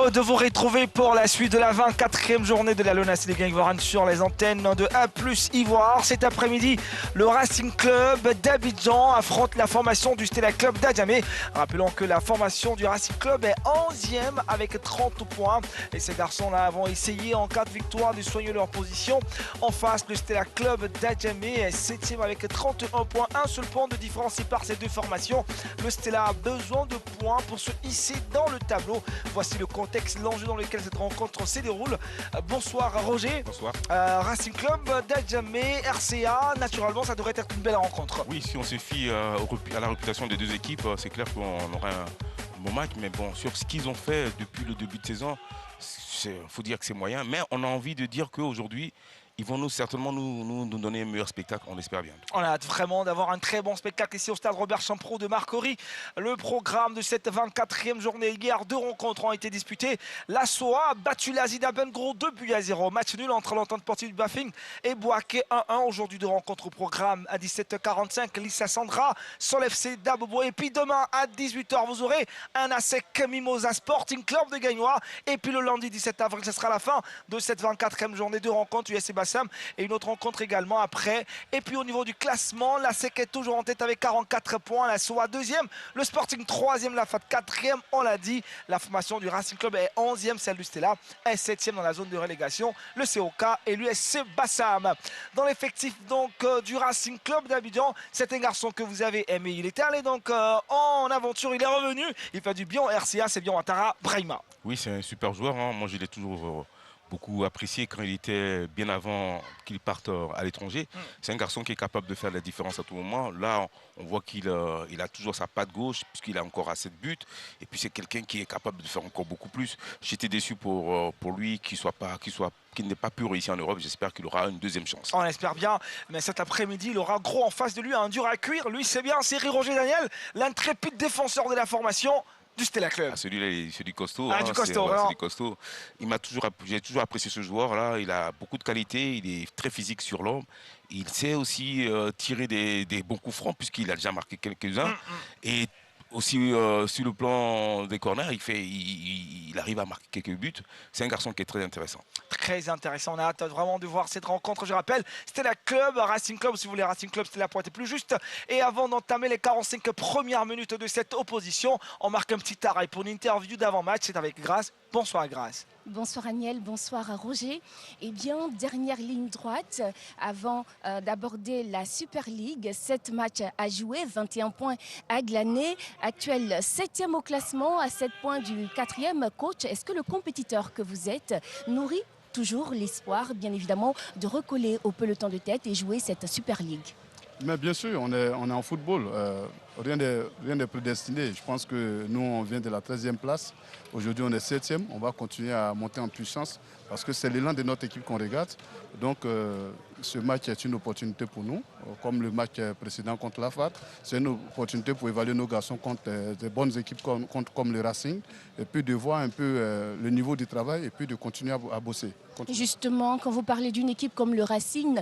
Heureux de vous retrouver pour la suite de la 24e journée de la LONASS Ligue 1 Ivoirienne sur les antennes de A+ Ivoire. Cet après-midi, le Racing Club d'Abidjan affronte la formation du Stella Club d'Adjamé. Rappelons que la formation du Racing Club est 11e avec 30 points. Et ces garçons-là vont essayer en cas de victoire de soigner leur position. En face, le Stella Club d'Adjamé est 7e avec 31 points. Un seul point de différence sépare ces deux formations. Le Stella a besoin de points pour se hisser dans le tableau. Voici le contexte, l'enjeu dans lequel cette rencontre se déroule. Bonsoir Roger. Bonsoir. Racing Club d'Adjamé, RCA, naturellement ça devrait être une belle rencontre. Oui, si on se fie à la réputation des deux équipes, c'est clair qu'on aura un bon match. Mais bon, sur ce qu'ils ont fait depuis le début de saison, il faut dire que c'est moyen. Mais on a envie de dire qu'aujourd'hui, ils vont certainement nous donner un meilleur spectacle, on l'espère bien. On a hâte vraiment d'avoir un très bon spectacle ici au stade Robert Champrou de Marcory. Le programme de cette 24e journée, hier, 2 rencontres ont été disputées. La SOA a battu l'Azida Bengro 2-0. Match nul entre l'entente sportive du Bafing et Boaké 1-1. Aujourd'hui, 2 rencontres au programme à 17h45. Lissa Sandra, Sol FC d'Abobo. Et puis demain à 18h, vous aurez un ASEC Mimosa Sporting Club de Gagnois. Et puis le lundi 17 avril, ce sera la fin de cette 24e journée. 2 rencontres USC Bassam et une autre rencontre également après. Et puis au niveau du classement, la SEC est toujours en tête avec 44 points, la SOA 2e, le Sporting 3e, la FAT 4e, on l'a dit. La formation du Racing Club est 11e, celle du Stella est 7e dans la zone de relégation, le COK et l'USC Bassam. Dans l'effectif donc du Racing Club d'Abidjan, c'est un garçon que vous avez aimé, il était allé donc en aventure, il est revenu, il fait du bien au RCA, c'est bien Ouattara Brahima. Oui, c'est un super joueur, hein. Moi je l'ai toujours beaucoup apprécié quand il était bien avant qu'il parte à l'étranger. C'est un garçon qui est capable de faire la différence à tout moment. Là, on voit qu'il a toujours sa patte gauche puisqu'il a encore assez de buts. Et puis c'est quelqu'un qui est capable de faire encore beaucoup plus. J'étais déçu pour lui qu'il n'ait pas pu réussir en Europe. J'espère qu'il aura une deuxième chance. On espère bien, mais cet après-midi, il aura gros en face de lui, un dur à cuire. Lui, c'est bien, c'est Roger Daniel, l'intrépide défenseur de la formation du Stella Club. Ah, celui-là, c'est du costaud. Ah, du costaud, vraiment. C'est du costaud. J'ai toujours apprécié ce joueur-là. Il a beaucoup de qualité. Il est très physique sur l'homme. Il sait aussi tirer des bons coups francs puisqu'il a déjà marqué quelques-uns. Et aussi sur le plan des corners, il arrive à marquer quelques buts. C'est un garçon qui est très intéressant. Très intéressant. On a hâte vraiment de voir cette rencontre. Je rappelle, c'était la club, Racing Club, si vous voulez, Racing Club, c'était la pointe plus juste. Et avant d'entamer les 45 premières minutes de cette opposition, on marque un petit arrêt pour une interview d'avant-match. C'est avec Grace. Bonsoir Grace. Bonsoir Aniel, bonsoir Roger. Eh bien, dernière ligne droite avant d'aborder la Super League. 7 matchs à jouer, 21 points à glaner. Actuel 7e au classement, à 7 points du 4e. Coach, est-ce que le compétiteur que vous êtes nourrit toujours l'espoir, bien évidemment, de recoller au peloton de tête et jouer cette Super League? Mais bien sûr, on est en football. Rien n'est prédestiné. Je pense que nous, on vient de la 13e place. Aujourd'hui, on est 7e. On va continuer à monter en puissance parce que c'est l'élan de notre équipe qu'on regarde. Donc, ce match est une opportunité pour nous, comme le match précédent contre la FAT. C'est une opportunité pour évaluer nos garçons contre des bonnes équipes comme le Racing et puis de voir un peu le niveau du travail et puis de continuer à bosser. Justement, quand vous parlez d'une équipe comme le Racing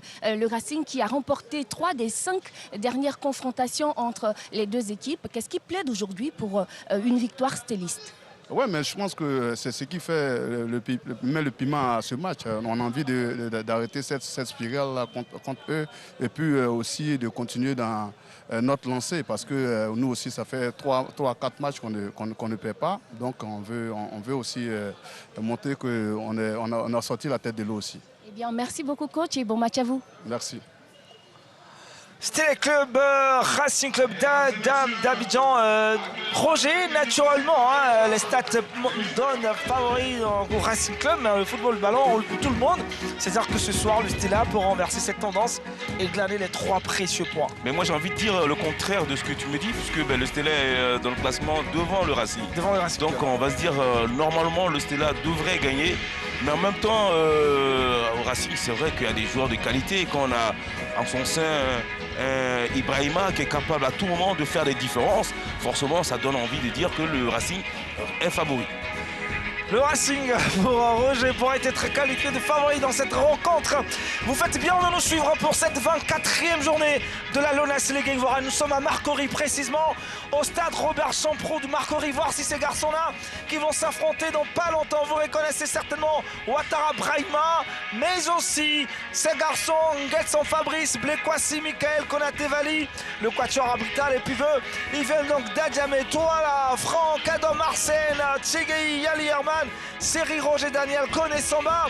qui a remporté 3 des 5 dernières confrontations entre les deux équipes, qu'est-ce qui plaide aujourd'hui pour une victoire stelliste? Oui, mais je pense que c'est ce qui met le piment à ce match. On a envie d'arrêter cette spirale-là contre eux et puis aussi de continuer dans notre lancée parce que nous aussi, ça fait 3 à 4 matchs qu'on ne perd pas. Donc, on veut aussi montrer qu'on a sorti la tête de l'eau aussi. Eh bien, merci beaucoup, coach, et bon match à vous. Merci. C'était le club Racing Club d'Abidjan. Roger, naturellement, hein, les stats donnent favori au Racing Club, mais le football ballon, on le peut tout le monde. C'est-à-dire que ce soir, le Stella peut renverser cette tendance et glaner les 3 précieux points. Mais moi, j'ai envie de dire le contraire de ce que tu me dis, puisque le Stella est dans le classement devant le Racing. Devant le Racing Donc, Club. on va se dire, normalement, le Stella devrait gagner. Mais en même temps, au Racing, c'est vrai qu'il y a des joueurs de qualité. Quand on a en son sein Ibrahima qui est capable à tout moment de faire des différences, forcément, ça donne envie de dire que le Racing est favori. Le Racing pour Roger pourrait être qualifié de favori dans cette rencontre. Vous faites bien de nous suivre pour cette 24e journée de la LONASE League Ivoirienne. Nous sommes à Marcory précisément, au stade Robert Champrou de Marcory. Voir si ces garçons-là qui vont s'affronter dans pas longtemps. Vous reconnaissez certainement Ouattara Brahima, mais aussi ces garçons Nguetson Fabrice, Blekwasi Michael Konaté Vali, le quatuor arbitral. Et puis ils viennent donc d'Adjamé, Touala, Franck, Adam Arsène, Tchégei, Yali Herman, Seri Roger Daniel, Kone Samba,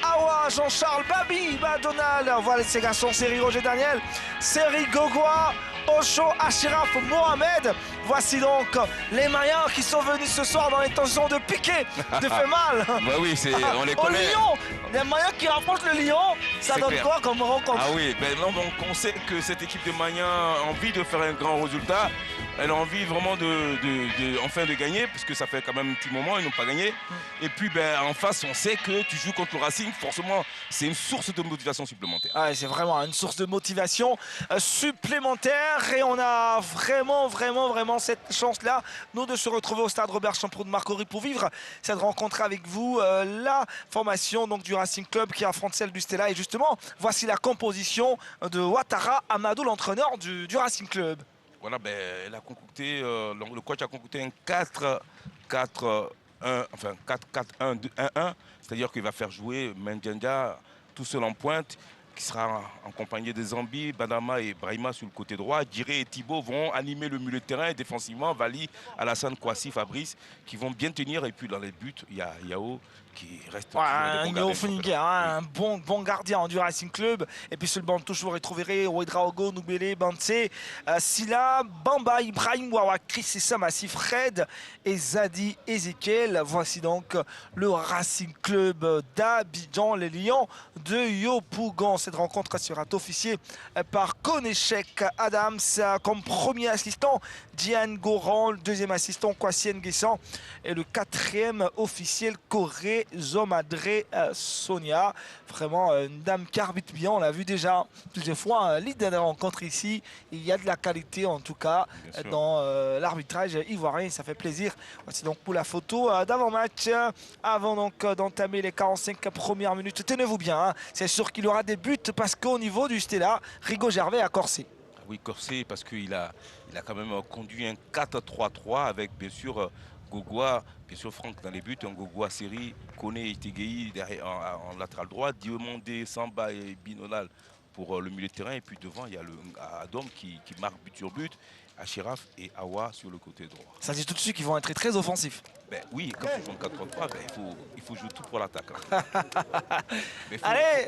Awa, Jean-Charles, Babi, Donald. Voilà ces garçons, Seri Roger Daniel, Seri Gogoa, Osho, Achiraf, Mohamed. Voici donc les Mayens qui sont venus ce soir dans l'intention de piquer, de faire mal. Bah oui, on les Au connaît. Lyon, les Mayens qui rapportent le Lyon, ça C'est donne clair. quoi comme rencontre? Ah oui, ben non, donc on sait que cette équipe de Mayens a envie de faire un grand résultat. Elle a envie vraiment enfin de gagner, parce que ça fait quand même un petit moment, ils n'ont pas gagné. Et puis en face, on sait que tu joues contre le Racing, forcément, c'est une source de motivation supplémentaire. Ah, c'est vraiment une source de motivation supplémentaire et on a vraiment cette chance-là, nous, de se retrouver au stade Robert Champrou de Marcory pour vivre cette rencontre avec vous. La formation donc, du Racing Club qui affronte celle du Stella. Et justement, voici la composition de Ouattara Amadou, l'entraîneur du Racing Club. Voilà, elle a concocté, le coach a concocté un 4-4-1, enfin 4-4-1-1, c'est-à-dire qu'il va faire jouer Mendianda tout seul en pointe, qui sera accompagné de Zambi, Badama et Brahima sur le côté droit. Diré et Thibaut vont animer le milieu de terrain et défensivement, Vali, Alassane, Kouassi, Fabrice, qui vont bien tenir. Et puis dans les buts, il y a Yao qui reste Un bon gardien du Racing Club. Et puis sur le banc de touche, vous retrouverez Ouedraogo, Noubele, Bantse, Silla, Bamba, Ibrahim, Wawa, Chris Samassi, Fred et Zadi Ezekiel. Voici donc le Racing Club d'Abidjan, les Lions de Yopougon. Cette rencontre sera officiée par Konechek Adams comme premier assistant, Diane Goran, le deuxième assistant, Kwasi Nguessan, et le quatrième officiel, Corée Zomadre Sonia. Vraiment une dame qui arbitre bien, on l'a vu déjà plusieurs fois, leader de rencontre ici. Il y a de la qualité en tout cas dans l'arbitrage ivoirien, ça fait plaisir. Voici donc pour la photo d'avant-match, avant donc d'entamer les 45 premières minutes. Tenez-vous bien, hein. C'est sûr qu'il y aura des buts parce qu'au niveau du Stella, Rigo Gervais a corsé. Oui, corsé parce qu'il a quand même conduit un 4-3-3 avec bien sûr Gogoa, bien sûr Franck dans les buts, un Gogoa série, Kone et Tegei en latéral droit, Diomondé, Samba et Binolal pour le milieu de terrain. Et puis devant, il y a le Adam qui marque but sur but, Achiraf et Awa sur le côté droit. Ça dit tout de suite qu'ils vont être très offensifs. Oui, quand tu joues en 4-3-3, il faut jouer tout pour l'attaque. Hein. Mais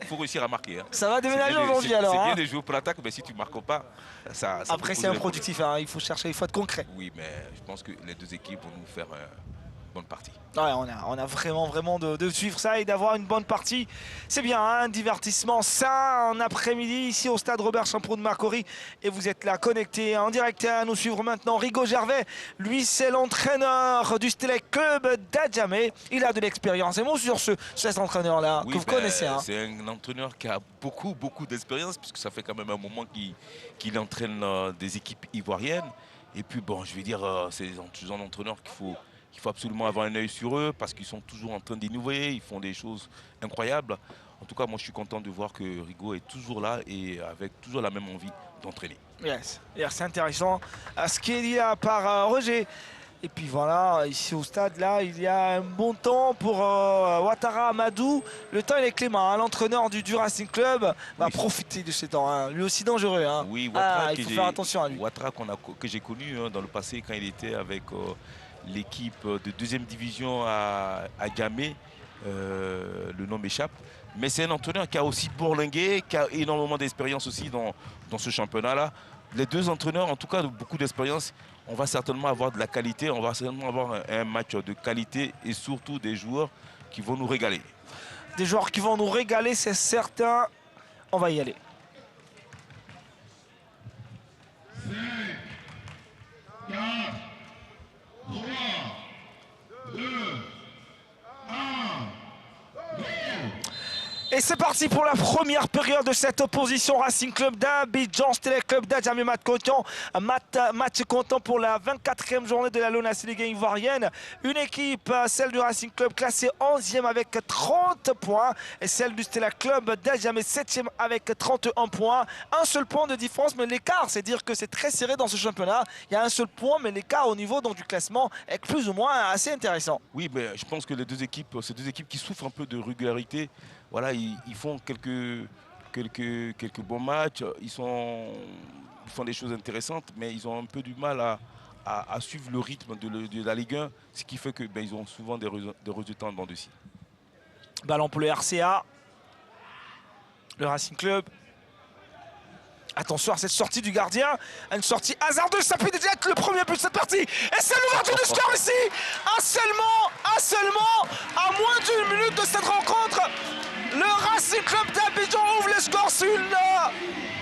il faut réussir à marquer. Hein. Ça va déménager aujourd'hui alors. C'est bien hein. de jouer pour l'attaque, mais si tu ne marques pas, ça Après c'est improductif, hein. Il faut être concret. Oui, mais je pense que les deux équipes vont nous faire une bonne partie. Ouais, on a vraiment de suivre ça et d'avoir une bonne partie. C'est bien, hein, un divertissement, ça, un après-midi ici au stade Robert Champrou de Marcory. Et vous êtes là connectés en direct à nous suivre maintenant. Rigo Gervais, lui c'est l'entraîneur du Stella Club d'Adjamé. Il a de l'expérience. Et moi sur cet entraîneur-là que vous connaissez. Hein. C'est un entraîneur qui a beaucoup d'expérience puisque ça fait quand même un moment qu'il entraîne des équipes ivoiriennes. Et puis bon, je vais dire, c'est des entraîneurs qu'il faut absolument avoir un œil sur eux parce qu'ils sont toujours en train d'innover, ils font des choses incroyables. En tout cas, moi je suis content de voir que Rigo est toujours là et avec toujours la même envie d'entraîner. Yes, c'est intéressant ce qui est dit là par Roger. Et puis voilà, ici au stade, là, il y a un bon temps pour Ouattara Amadou. Le temps, il est clément. Hein. L'entraîneur du Racing Club va profiter de ce temps. Hein. Lui aussi dangereux. Hein. Oui, Ouattara, il faut faire attention à lui. Ouattara que j'ai connu dans le passé quand il était avec l'équipe de deuxième division à Gamay. Le nom m'échappe. Mais c'est un entraîneur qui a aussi bourlingué, qui a énormément d'expérience aussi dans ce championnat-là. Les deux entraîneurs, en tout cas, beaucoup d'expérience. On va certainement avoir de la qualité, on va certainement avoir un match de qualité et surtout des joueurs qui vont nous régaler. Des joueurs qui vont nous régaler, c'est certain. On va y aller. Et c'est parti pour la première période de cette opposition Racing Club d'Abidjan, Stella Club d'Adjamé Match comptant pour la 24e journée de la LONASE Ligue ivoirienne. Une équipe, celle du Racing Club, classée 11e avec 30 points. Et celle du Stella Club d'Adjamé 7e avec 31 points. Un seul point de différence, mais l'écart, c'est dire que c'est très serré dans ce championnat. Il y a un seul point, mais l'écart au niveau donc, du classement est plus ou moins assez intéressant. Oui, mais je pense que les deux équipes, ces deux équipes qui souffrent un peu de régularité, voilà, ils font quelques bons matchs, ils font des choses intéressantes, mais ils ont un peu du mal à suivre le rythme de la Ligue 1, ce qui fait qu'ils ils ont souvent des résultats en dents de scie. Ballon pour le RCA, le Racing Club. Attention à cette sortie du gardien, une sortie hasardeuse, ça peut déjà être le premier but de cette partie. Et c'est l'ouverture du score ici, à seulement, à moins d'une minute de cette rencontre. Le Racing Club d'Abidjan ouvre le score sur une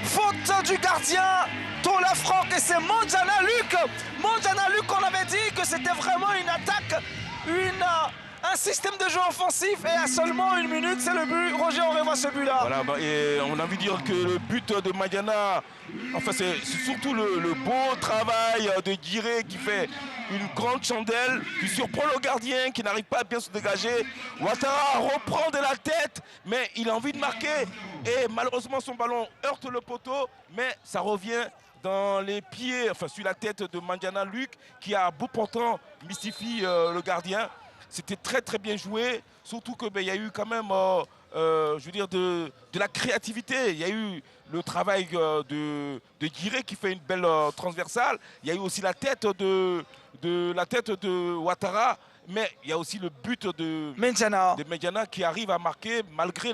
faute du gardien Tola Franck, et c'est Mandjana Luc. Mandjana Luc, on avait dit que c'était vraiment une attaque, un système de jeu offensif, et à seulement une minute, c'est le but. Roger, on revoit ce but-là. Voilà, et on a vu dire que le but de Mandjana, enfin c'est surtout le beau travail de Guiré qui fait une grande chandelle, qui surprend le gardien, qui n'arrive pas à bien se dégager. Ouattara reprend de la tête, mais il a envie de marquer. Et malheureusement, son ballon heurte le poteau, mais ça revient dans les pieds, enfin sur la tête de Mandjana Luc, qui à bout portant mystifie le gardien. C'était très très bien joué, surtout qu'il y a eu quand même, je veux dire, de la créativité. Il y a eu le travail de Guiré qui fait une belle transversale. Il y a eu aussi la tête de Ouattara, mais il y a aussi le but de Mandjana qui arrive à marquer malgré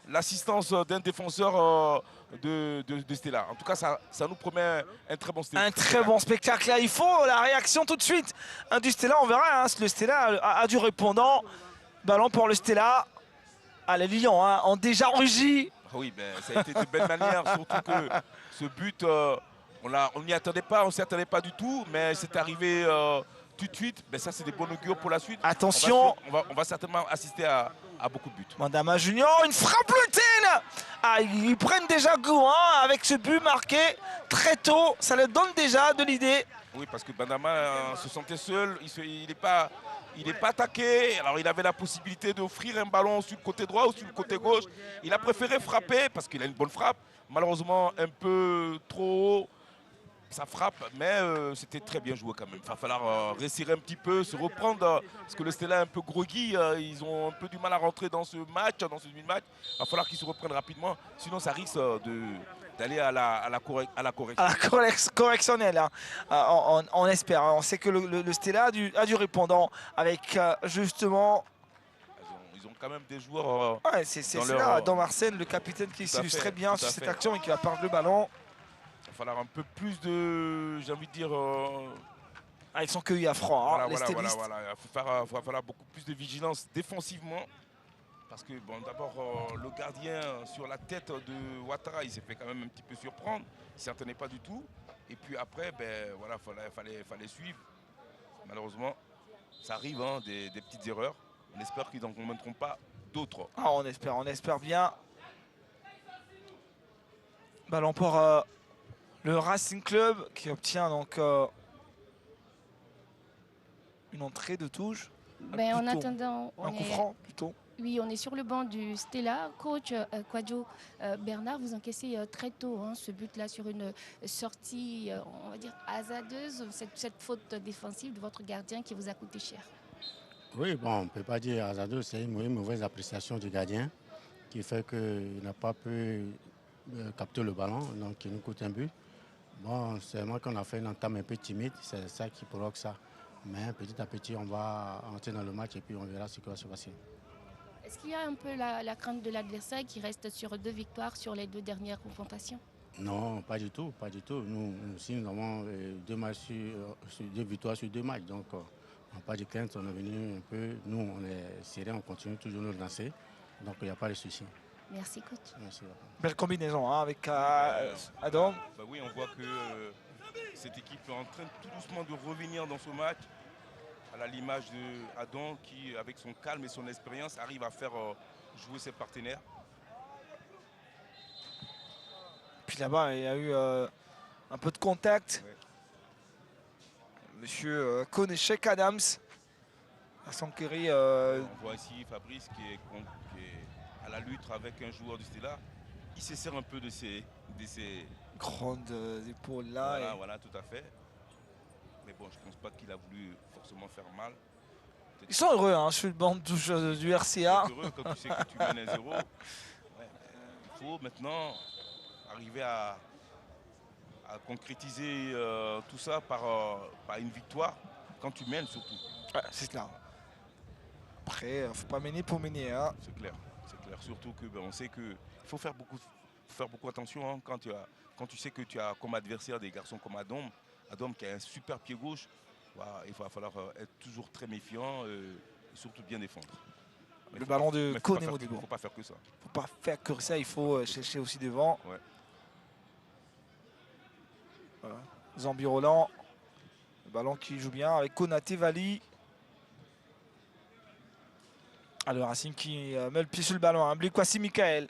l'assistance d'un défenseur de Stella. En tout cas, ça nous promet un très bon spectacle. Un très bon spectacle. Là, il faut la réaction tout de suite du Stella. On verra, hein, le Stella a du répondant. Ballon pour le Stella. Ah, les Lions ont déjà rugi. Oui, mais ça a été de belle manière, surtout que ce but, on n'y attendait pas, on ne s'y attendait pas du tout, mais c'est arrivé tout de suite. Mais ça, c'est des bons augures pour la suite. Attention. On va certainement assister à beaucoup de buts. Mandama Junior, une frappe lointaine. Ah, ils prennent déjà goût avec ce but marqué très tôt. Ça leur donne déjà de l'idée. Oui, parce que Bandama se sentait seul. Il n'est pas attaqué. Alors, il avait la possibilité d'offrir un ballon sur le côté droit ou sur le côté gauche. Il a préféré frapper parce qu'il a une bonne frappe. Malheureusement, un peu trop haut. Ça frappe, mais c'était très bien joué quand même. Il va falloir resserrer un petit peu, se reprendre, parce que le Stella est un peu groggy. Ils ont un peu du mal à rentrer dans ce match, dans ce demi-match. Il va falloir qu'ils se reprennent rapidement, sinon ça risque d'aller à la correction. À la correctionnelle, hein. On espère. On sait que le Stella a du répondant justement. Ils ont quand même des joueurs. Ouais, c'est là, dans Marcel, le capitaine qui s'illustre très bien sur cette action et qui va perdre le ballon. Il va falloir un peu plus de, j'ai envie de dire... ils sont cueillis à froid, les stylistes. Voilà. Il va falloir beaucoup plus de vigilance défensivement. Parce que, bon, d'abord, le gardien sur la tête de Ouattara, il s'est fait quand même un petit peu surprendre. Il ne s'y attendait pas du tout. Et puis après, voilà, fallait suivre. Malheureusement, ça arrive, des petites erreurs. On espère qu'ils n'en commettront pas d'autres. On espère bien. Ballon pour... le Racing Club qui obtient donc une entrée de touche. En attendant, un coup franc plutôt. Oui, on est sur le banc du Stella. Coach Kwadjo Bernard, vous encaissez très tôt ce but-là sur une sortie, on va dire, hasardeuse, cette faute défensive de votre gardien qui vous a coûté cher. Oui, bon, on ne peut pas dire hasardeuse, c'est une mauvaise appréciation du gardien qui fait qu'il n'a pas pu capter le ballon, donc il nous coûte un but. Bon, c'est moi qu'on a fait une entame un peu timide, c'est ça qui provoque ça. Mais petit à petit, on va entrer dans le match et puis on verra ce qui va se passer. Est-ce qu'il y a un peu la crainte de l'adversaire qui reste sur 2 victoires sur les 2 dernières confrontations? Non, pas du tout, pas du tout. Nous aussi, nous avons 2 victoires sur 2 matchs. Donc, on n'a pas de crainte, on est venu un peu. Nous, on est serré, on continue toujours de danser. Donc, il n'y a pas de souci. Merci, coach. Merci. Belle combinaison avec Adam. Oui, on voit que cette équipe est en train tout doucement de revenir dans ce match. À l'image d'Adam qui, avec son calme et son expérience, arrive à faire jouer ses partenaires. puis là-bas, il y a eu un peu de contact. Ouais. Monsieur Konechek Adams. Sankeri. On voit ici Fabrice qui est à la lutte avec un joueur du Stella. Il se sert un peu de ses Grandes épaules là. voilà, voilà, tout à fait. Mais bon, je pense pas qu'il a voulu forcément faire mal. Ils sont heureux hein, sur le banc de touche du RCA. Heureux quand tu sais que tu mènes 1-0. Ouais, il faut maintenant arriver à concrétiser tout ça par une victoire quand tu mènes surtout. Ouais, c'est clair. Après, faut pas mener pour mener. Hein. C'est clair. Surtout que on sait qu'il faut faire beaucoup attention hein, quand tu sais que tu as comme adversaire des garçons comme Adom qui a un super pied gauche. Voilà, il va falloir être toujours très méfiant et surtout bien défendre. Le ballon de Kone Modibo. Il ne faut pas faire que ça. Il ne faut pas faire que ça, il faut chercher aussi devant. Ouais. Voilà. Zambi Roland. Le ballon qui joue bien avec Konaté Vali. Alors Racing qui met le pied sur le ballon. Hein. Blikwasi Michael.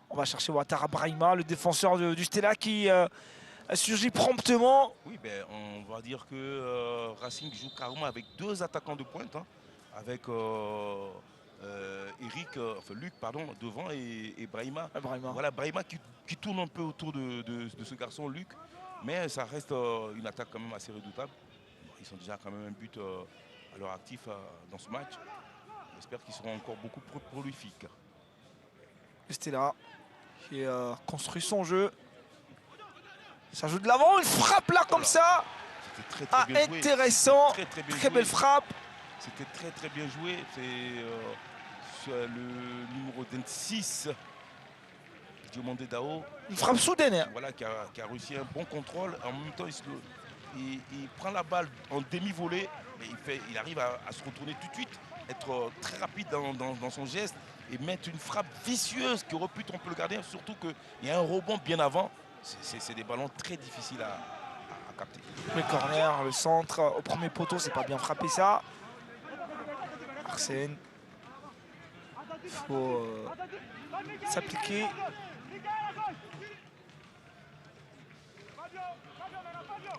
On va chercher Ouattara Brahima, le défenseur du Stella qui surgit promptement. Oui, ben, on va dire que Racing joue carrément avec 2 attaquants de pointe. Hein, avec Luc devant et Brahima. Voilà, Brahima qui tourne un peu autour de ce garçon Luc. Mais ça reste une attaque quand même assez redoutable. Ils sont déjà quand même un but à leur actif dans ce match. J'espère qu'ils seront encore beaucoup plus prolifiques. Stella qui construit son jeu. Ça joue de l'avant, une frappe là comme ça. C'était très bien joué. Intéressant. Très belle frappe. C'était très bien joué. C'est le numéro 26, Diomandé Dao. Une frappe soudaine. Hein. Voilà, qui a réussi un bon contrôle. En même temps, il prend la balle en demi-volée, mais il arrive à se retourner tout de suite, être très rapide dans son geste et mettre une frappe vicieuse qui aurait pu tromper le gardien, surtout qu'il y a un rebond bien avant. C'est des ballons très difficiles à capter. Le corner, le centre, au premier poteau, c'est pas bien frappé ça. Arsène. Il faut s'appliquer.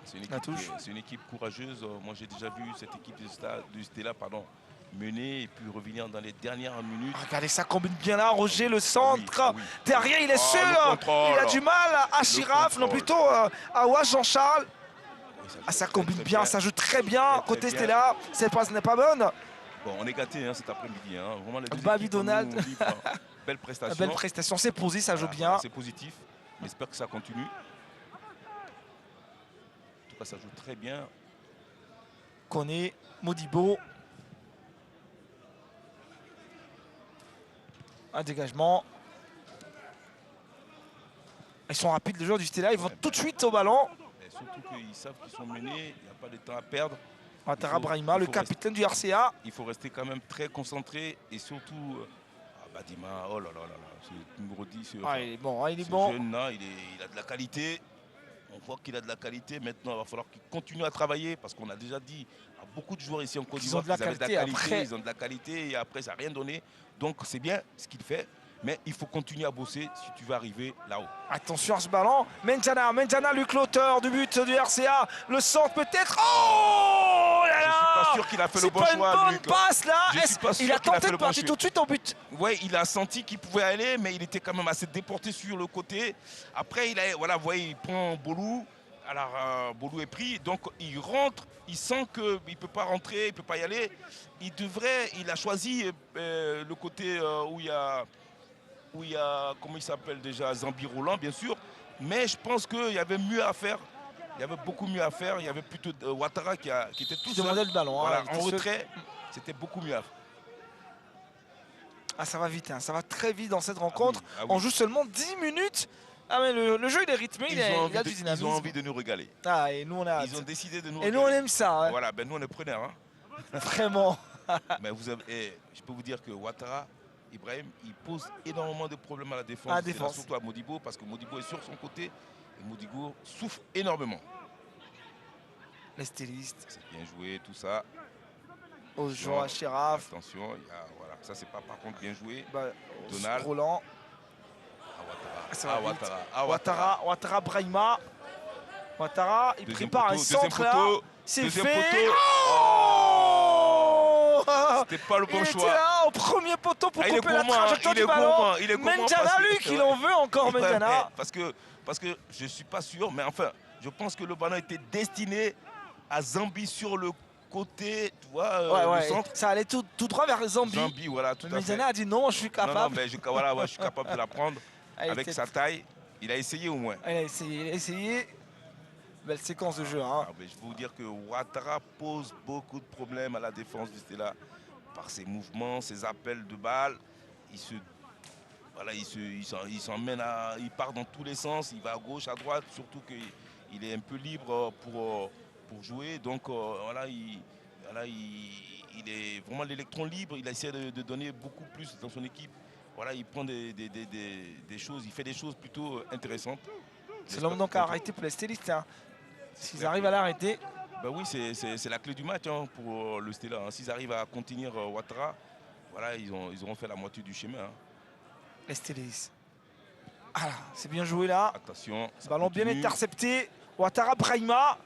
C'est une équipe courageuse. Moi, j'ai déjà vu cette équipe du Stella mener et puis revenir dans les dernières minutes. Regardez, ça combine bien là. Roger, le centre. Oui. Derrière, il est seul. Il a du mal à Chiraf, non plutôt à Ouach Jean-Charles. Oui, ça combine bien, ça joue très bien. Côté Stella, cette passe n'est pas bonne. Bon, on est gâtés cet après-midi. Hein. Vraiment, les deux Babi Donald. Belle prestation. Belle prestation, c'est posé, ça joue bien. C'est positif. J'espère que ça continue. En tout cas, ça joue très bien. Kone Modibo. Un dégagement. Ils sont rapides, les joueurs du Stella. Ils vont tout de suite au ballon. Et surtout qu'ils savent qu'ils sont menés. Il n'y a pas de temps à perdre. Ouattara Brahima, le capitaine du RCA. Il faut rester quand même très concentré. Et surtout, Badima, oh là là là là. C'est le numéro 10. Il est bon. Il est bon. Jeune là, il a de la qualité. On voit qu'il a de la qualité. Maintenant, il va falloir qu'il continue à travailler. Parce qu'on a déjà dit à beaucoup de joueurs ici en Côte d'Ivoire qu'ils avaient de la qualité. Ils ont de la qualité et après, ça n'a rien donné. Donc, c'est bien ce qu'il fait. Mais il faut continuer à bosser si tu veux arriver là-haut. Attention à ce ballon. Menjana, Luc l'auteur du but du RCA. Le centre peut-être. Oh là là, je suis pas sûr qu'il a fait le bon choix. C'est pas une bonne passe là. Il a tenté de partir tout de suite au but. Oui, il a senti qu'il pouvait aller, mais il était quand même assez déporté sur le côté. Après, il prend Bolou. Alors, Bolou est pris, donc il rentre. Il sent qu'il ne peut pas rentrer, il ne peut pas y aller. Il a choisi le côté où il y a, comment il s'appelle déjà, Zambi Roland, bien sûr. Mais je pense qu'il y avait mieux à faire. Il y avait beaucoup mieux à faire. Il y avait plutôt Ouattara qui était tout seul. Le ballon. Voilà, en retrait, c'était beaucoup mieux à faire. Ah, ça va vite, hein. Ça va très vite dans cette rencontre. Ah oui. On joue seulement 10 minutes. Ah, mais le jeu, il est rythmé, il a du dynamisme. Ils ont envie de nous régaler. Ah, et nous, on a hâte. Ils ont décidé de nous régaler. Et nous, on aime ça. Hein. Voilà, nous, on est preneurs. Hein. Vraiment. Mais je peux vous dire que Ouattara, Ibrahim, il pose énormément de problèmes à la défense. Surtout à Modibo, parce que Modibo est sur son côté. Et Modibo souffre énormément. Les stylistes. C'est bien joué, tout ça. Au joueur à Chiraf. Attention, voilà. Ça, c'est pas par contre bien joué. Donald. Roland. Ouattara. Ça va vite. Ouattara. Ouattara, Brahima. Ouattara, il Deuxième prépare un poteau, deuxième centre là. poteau, C'est deuxième fait. poteau. Oh C'était pas le il bon était choix. là au premier poteau pour Ah, il est couper la gourmand, hein, trajectoire il du est ballon. gourmand, il est gourmand Mendiana, parce que- lui, qu'il en veut encore, Ouais, Mendiana. parce que je ne suis pas sûr, mais enfin, je pense que le ballon était destiné à Zambi sur le côté, tu vois, le centre. Ça allait tout droit vers Zambie. Zambi, voilà, tout Mais à fait. Mendiana a dit non, je suis Non, capable. mais voilà, ouais, je suis capable de la prendre Ah, il avec était- sa taille. Il a essayé au moins. Il a essayé. Belle séquence de jeu. Hein. Ah, mais je peux vous dire que Ouattara pose beaucoup de problèmes à la défense du Stella par ses mouvements, ses appels de balles. Il s'emmène il part dans tous les sens, il va à gauche, à droite, surtout qu'il est un peu libre pour jouer. Donc voilà, il est vraiment l'électron libre. Il essaie de donner beaucoup plus dans son équipe. Voilà, il prend des choses, il fait des choses plutôt intéressantes. C'est l'homme donc à arrêter pour les stylistes. Hein. S'ils arrivent à l'arrêter. Ben oui, c'est la clé du match hein, pour le Stella. Hein. S'ils arrivent à contenir Ouattara, voilà, ils auront fait la moitié du chemin. Hein. Les stylistes. Ah, c'est bien joué là. Attention. Ballon bien intercepté. Ouattara, Brahima.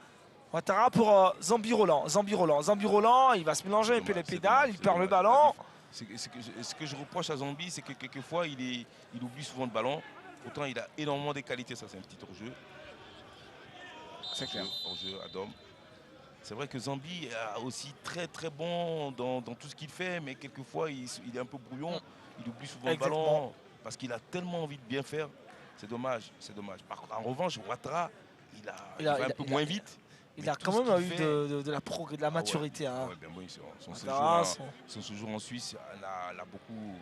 Ouattara pour Zambi Roland. Zambi Roland, il va se mélanger un peu les pédales, il perd le ballon. Ce que je reproche à Zambi, c'est que quelquefois, il oublie souvent le ballon. Pourtant, il a énormément de qualités. Ça, c'est un petit hors-jeu. C'est clair. Hors-jeu à Dom. C'est vrai que Zambi est aussi très très bon dans tout ce qu'il fait, mais quelquefois, il est un peu brouillon. Il oublie souvent le ballon parce qu'il a tellement envie de bien faire. C'est dommage, c'est dommage. En revanche, Ouattara, il va un peu moins vite. Il a quand même eu de la maturité. Ouais. Hein. Ouais, ben oui, son séjour en Suisse l'a beaucoup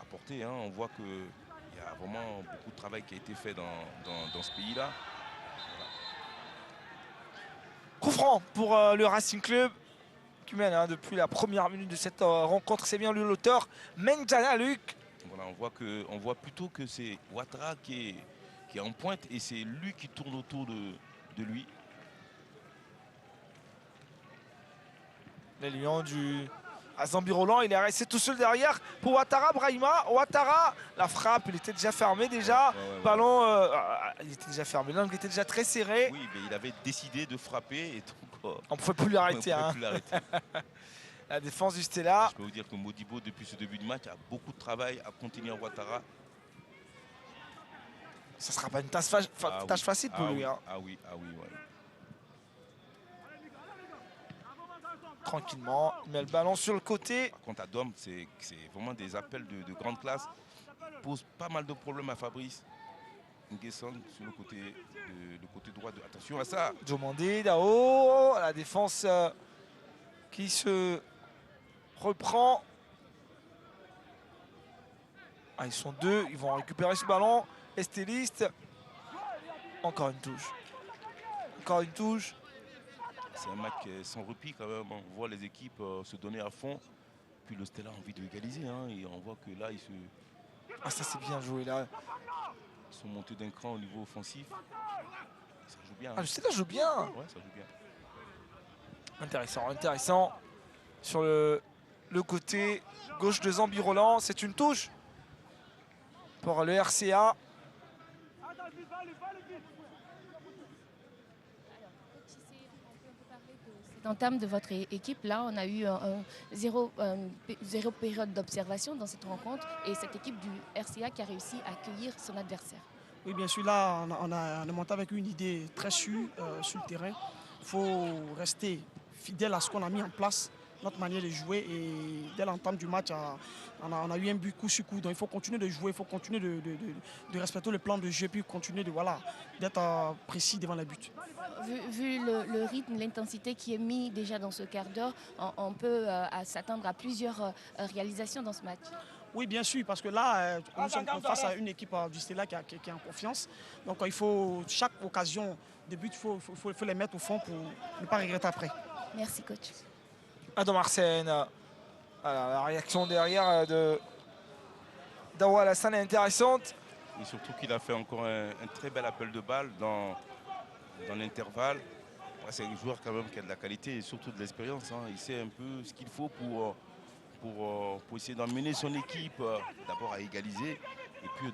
apporté. Hein. On voit qu'il y a vraiment beaucoup de travail qui a été fait dans ce pays-là. Voilà. Coup franc pour le Racing Club qui mène hein, depuis la première minute de cette rencontre. C'est bien lui l'auteur, Mendiana Luc. Voilà, on voit plutôt que c'est Ouattara qui est en pointe et c'est lui qui tourne autour de lui. Les Lions du Zambi Roland, il est resté tout seul derrière pour Ouattara, Brahima. Ouattara, la frappe, il était déjà fermé déjà. Ouais. Ballon, il était déjà fermé, l'angle était déjà très serré. Oui, mais il avait décidé de frapper et donc on ne pouvait plus l'arrêter. Hein. La défense du Stella. Je peux vous dire que Modibo, depuis ce début de match, a beaucoup de travail à contenir Ouattara. Ça ne sera pas une tâche facile pour lui. Hein. Ah oui, ouais. Tranquillement, il met le ballon sur le côté. Par contre, à Dom, c'est vraiment des appels de grande classe. Il pose pas mal de problèmes à Fabrice Nguesson sur le côté droit. Attention à ça. Diomandé, Dao, la défense qui se reprend. Ah, ils sont deux, ils vont récupérer ce ballon. Esteliste. Encore une touche. Encore une touche. C'est un match sans repli quand même. On voit les équipes se donner à fond. Puis le Stella a envie de égaliser. Hein, et on voit que là, Ah, ça c'est bien joué là. Ils sont montés d'un cran au niveau offensif. Ça joue bien. Ah, le Stella joue bien. Ouais, ça joue bien. Intéressant. Sur le côté gauche de Zambi Roland, c'est une touche pour le RCA. Entame de votre équipe, là, on a eu zéro période d'observation dans cette rencontre et cette équipe du RCA qui a réussi à accueillir son adversaire. Oui, bien sûr, là, on est monté avec une idée très sûre sur le terrain. Il faut rester fidèle à ce qu'on a mis en place, notre manière de jouer. Et dès l'entame du match, on a eu un but coup sur coup. Donc il faut continuer de jouer, il faut continuer de respecter le plan de jeu, puis continuer d'être précis devant les buts. Vu le rythme, l'intensité qui est mis déjà dans ce quart d'heure, on peut s'attendre à plusieurs réalisations dans ce match. Oui, bien sûr, parce que là, nous sommes face à une équipe du Stella qui est en confiance. Donc il faut, chaque occasion de but, il faut les mettre au fond pour ne pas regretter après. Merci, coach. Adam Arsène. Voilà, la réaction derrière de Dawa Alassane est intéressante. Et surtout qu'il a fait encore un très bel appel de balle dans l'intervalle. C'est un joueur quand même qui a de la qualité et surtout de l'expérience. Hein. Il sait un peu ce qu'il faut pour essayer d'emmener son équipe d'abord à égaliser et puis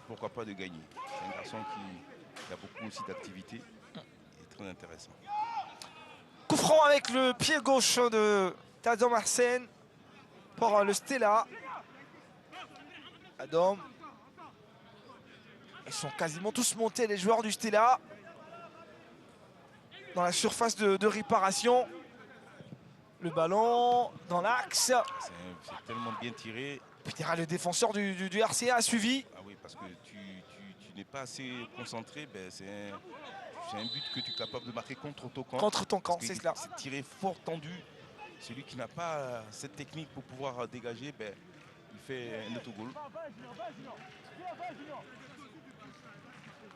pourquoi pas de gagner. C'est un garçon qui a beaucoup aussi d'activité et très intéressant. Coup franc avec le pied gauche de Tadom Arsène pour le Stella. Adam. Ils sont quasiment tous montés, les joueurs du Stella, dans la surface de réparation. Le ballon dans l'axe. C'est tellement bien tiré. Puis le défenseur du RCA a suivi. Ah oui, parce que tu n'es pas assez concentré. Ben c'est un but que tu es capable de marquer contre ton camp. Contre ton camp, c'est cela. C'est tiré fort tendu. Celui qui n'a pas cette technique pour pouvoir dégager, ben, il fait un autogol.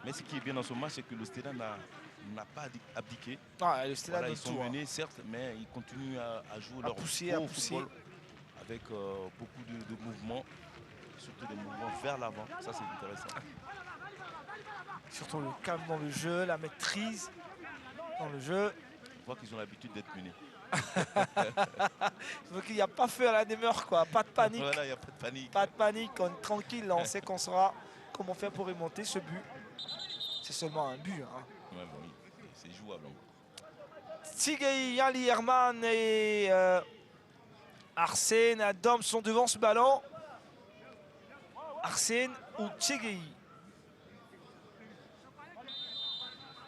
Mais ce qui est bien dans ce match, c'est que le Stella n'a pas abdiqué. Ah, le Stella Voilà, ils sont menés, certes, mais ils continuent à jouer leur beau football avec beaucoup de mouvements, surtout des mouvements vers l'avant. Ça, c'est intéressant. Surtout le calme dans le jeu, la maîtrise dans le jeu. On voit qu'ils ont l'habitude d'être menés. Donc il n'y a pas feu à la demeure, quoi. Pas de panique. Voilà, il n'y a pas de panique. Pas de panique, on est tranquille. Là, on sait qu'on saura comment faire pour remonter ce but. C'est seulement un but. Hein. Ouais, oui, c'est jouable. Tigei, Yali, Herman et Arsène, Adam sont devant ce ballon. Arsène ou Tigei.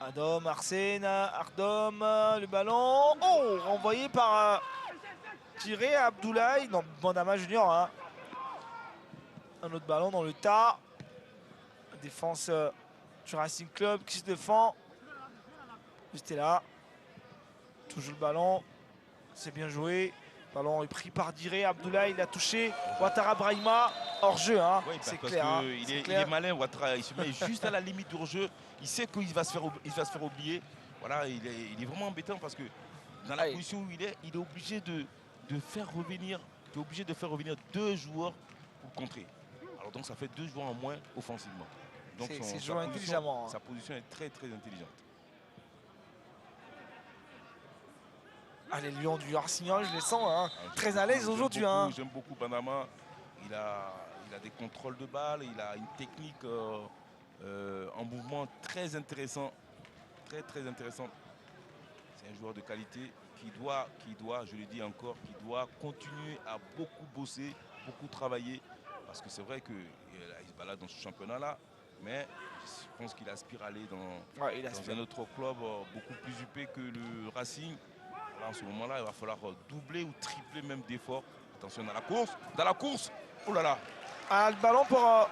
Adam, Arsène, Ardom, le ballon. Oh, renvoyé par tiré à Abdoulaye. Non, Bandama Junior. Hein. Un autre ballon dans le tas. Défense du Racing Club qui se défend. C'était là. Toujours le ballon. C'est bien joué. Le ballon est pris par Diré. Abdoulaye, il a touché. Ouattara Brahima. Hors jeu, hein. Oui, c'est parce clair. Que il est malin, Ouattara. Il se met juste à la limite du hors-jeu. Il sait qu'il va se faire oublier. Voilà, il est vraiment embêtant parce que dans la position où il est obligé de faire revenir. Tu es obligé de faire revenir 2 joueurs pour contrer. Alors donc ça fait 2 joueurs en moins offensivement. Donc c'est joué intelligemment. Sa position est très très intelligente. Ah, les Lions du Arsenal, je les sens hein. Très à l'aise aujourd'hui. Hein. J'aime beaucoup Bandama. Il a des contrôles de balles, il a une technique en mouvement très intéressant. Très très intéressant. C'est un joueur de qualité qui doit, je le dis encore, qui doit continuer à beaucoup bosser, beaucoup travailler. Parce que c'est vrai qu'il se balade dans ce championnat-là, mais je pense qu'il aspire à aller dans un autre club beaucoup plus huppé que le Racing. Là, en ce moment-là, il va falloir doubler ou tripler même d'efforts. Attention dans la course, oh là là. Ah, le ballon pour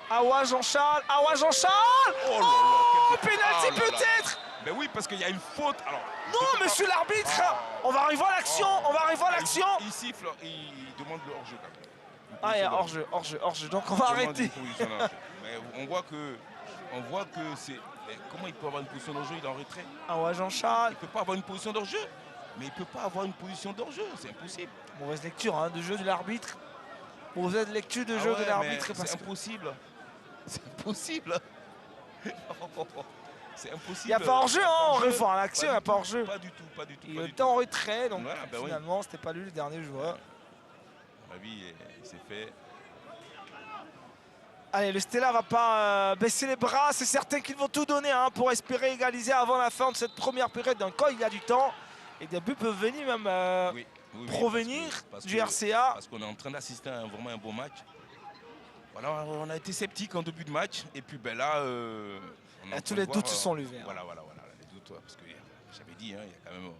Awa Jean-Charles, oh là là, pénalty peut-être. Mais oui, parce qu'il y a une faute. Alors, non, monsieur l'arbitre, on va arriver à l'action, Il siffle, il demande le hors-jeu. Ah, il y a hors-jeu, donc on va arrêter. Mais on voit que c'est... Comment il peut avoir une position d'hors-jeu? Il est en retrait. Awa Jean-Charles. Il ne peut pas avoir une position d'hors-jeu. Mais il ne peut pas avoir une position d'hors-jeu, c'est impossible. Mauvaise lecture hein, de jeu de l'arbitre. Mauvaise lecture de jeu de l'arbitre. C'est impossible. C'est impossible. C'est impossible. Il n'y a pas hors-jeu, hein, on revoit l'action, il n'y a pas hors-jeu. Pas du tout, pas du tout. Il était en retrait, donc voilà, finalement, c'était pas lui le dernier joueur. À mon avis, il s'est fait... Allez, le Stella va pas baisser les bras. C'est certain qu'ils vont tout donner hein, pour espérer égaliser avant la fin de cette première période. Donc, quand il y a du temps, et des buts peuvent venir même provenir du RCA. Parce qu'on est en train d'assister à vraiment un beau match. Voilà, on a été sceptique en début de match. Et puis ben là, tous les doutes se sont levés. Voilà, les doutes. Parce que j'avais dit, hein, il y a quand même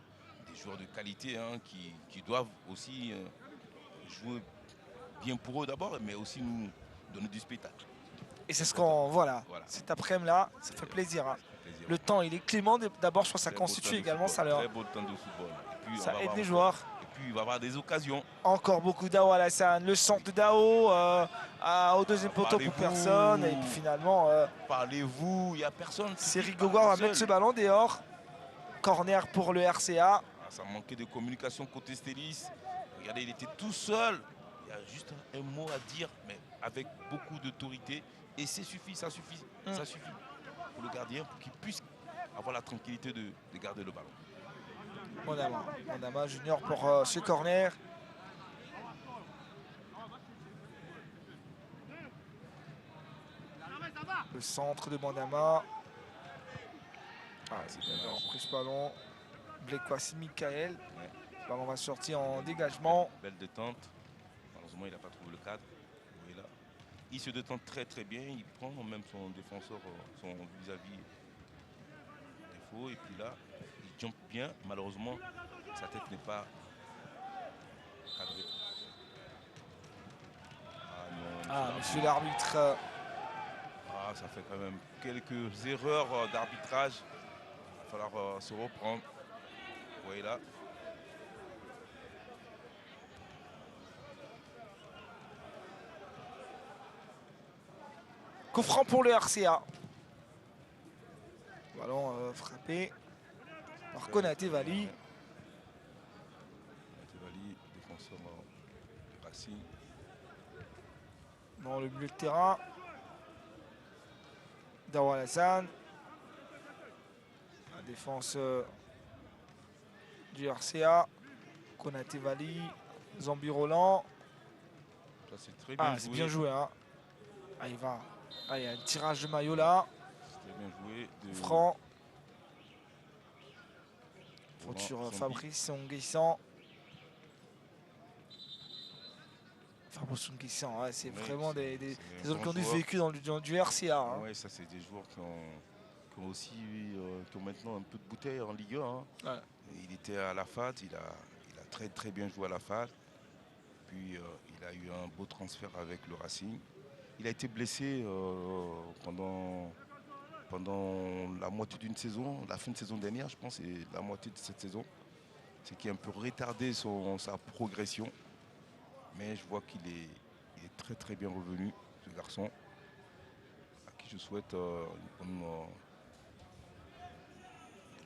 des joueurs de qualité hein, qui doivent aussi jouer bien pour eux d'abord, mais aussi nous donner du spectacle. Et c'est ce qu'on... Voilà. Cet après-midi-là, ça fait plaisir. Hein. Le temps, il est clément. D'abord, je crois que ça constitue également, ça leur... Très beau temps de football. Et puis, ça aide les joueurs. Et puis, il va y avoir des occasions. Encore beaucoup d'Ao à Alassane. Le centre de Dao au deuxième poteau pour personne. Et puis finalement... Parlez-vous, il n'y a personne. C'est Rigogoir va mettre ce ballon dehors. Corner pour le RCA. Ça manquait de communication côté Stélis. Regardez, il était tout seul. Il y a juste un mot à dire, mais avec beaucoup d'autorité. Et ça suffit pour le gardien, pour qu'il puisse avoir la tranquillité de garder le ballon. Bandama Junior pour ce corner. Le centre de Mandama. Ah, c'est il a dommage. repris ce ballon. Blekwasi Michael. Ouais. Le ballon va sortir en dégagement. Belle détente. Malheureusement, il n'a pas trouvé le cadre. Vous voyez là. Il se détend très très bien. Il prend même son défenseur, son vis-à-vis défaut. Et puis là, il jump bien. Malheureusement, sa tête n'est pas cadrée. Ah non, Ah, monsieur l'arbitre. Ah, ça fait quand même quelques erreurs d'arbitrage. Il va falloir se reprendre. Vous voyez là. Coup franc pour le RCA. Ballon frappé par Konaté Vali. Konaté Vali, défenseur du Racing. Dans le milieu de terrain. Dawal Hassan. La défense du RCA. Konaté Vali. Zambi Roland. Ça c'est très bien Ah, joué. c'est bien joué. Hein. Ah, il va. Ah, il y a un tirage de maillot là. C'est très bien joué. De Franc. Roland Faute sur Zambi. Fabrice Nguessan. Fabrice Nguessan, ouais, c'est Oui, vraiment c'est des un hommes qui bon ont du joueur. vécu dans du RCA. Hein. Ouais, ça c'est des joueurs qui ont aussi qui ont maintenant un peu de bouteille en Ligue 1. Hein. Ouais. Il était à la FAT, il a très très bien joué à la FAT. Puis il a eu un beau transfert avec le Racing. Il a été blessé pendant la moitié d'une saison, la fin de saison dernière, je pense, et la moitié de cette saison. C'est qui a un peu retardé sa progression. Mais je vois qu'il est très très bien revenu, ce garçon, à qui je souhaite des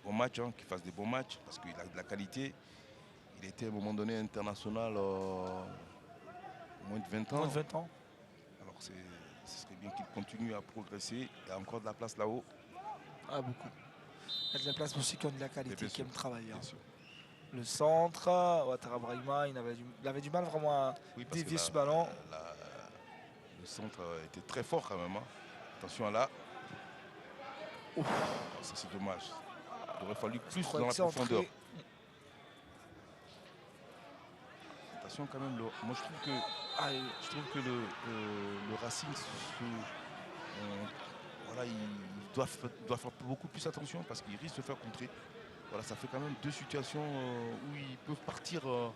bons matchs, hein, qu'il fasse des bons matchs, parce qu'il a de la qualité. Il était à un moment donné international moins de 20 ans. Moins de 20 ans. Alors ce serait bien qu'il continue à progresser. Il y a encore de la place là-haut. Ah, beaucoup. Il y a de la place pour ceux qui ont de la Et qualité, bien qui sûr, aiment travailler. Hein. bien sûr. Le centre, Ouattara Brahima, il avait du mal vraiment à Oui, parce que dévier ce ballon. le centre était très fort quand même. Hein. Attention à là. Ouf. Oh, ça c'est dommage. Il aurait fallu plus croyais dans la que c'est entré. profondeur. Attention quand même. Moi je trouve que le Racing voilà, il doit faire beaucoup plus attention parce qu'il risque de se faire contrer. Voilà, ça fait quand même deux situations où ils peuvent partir en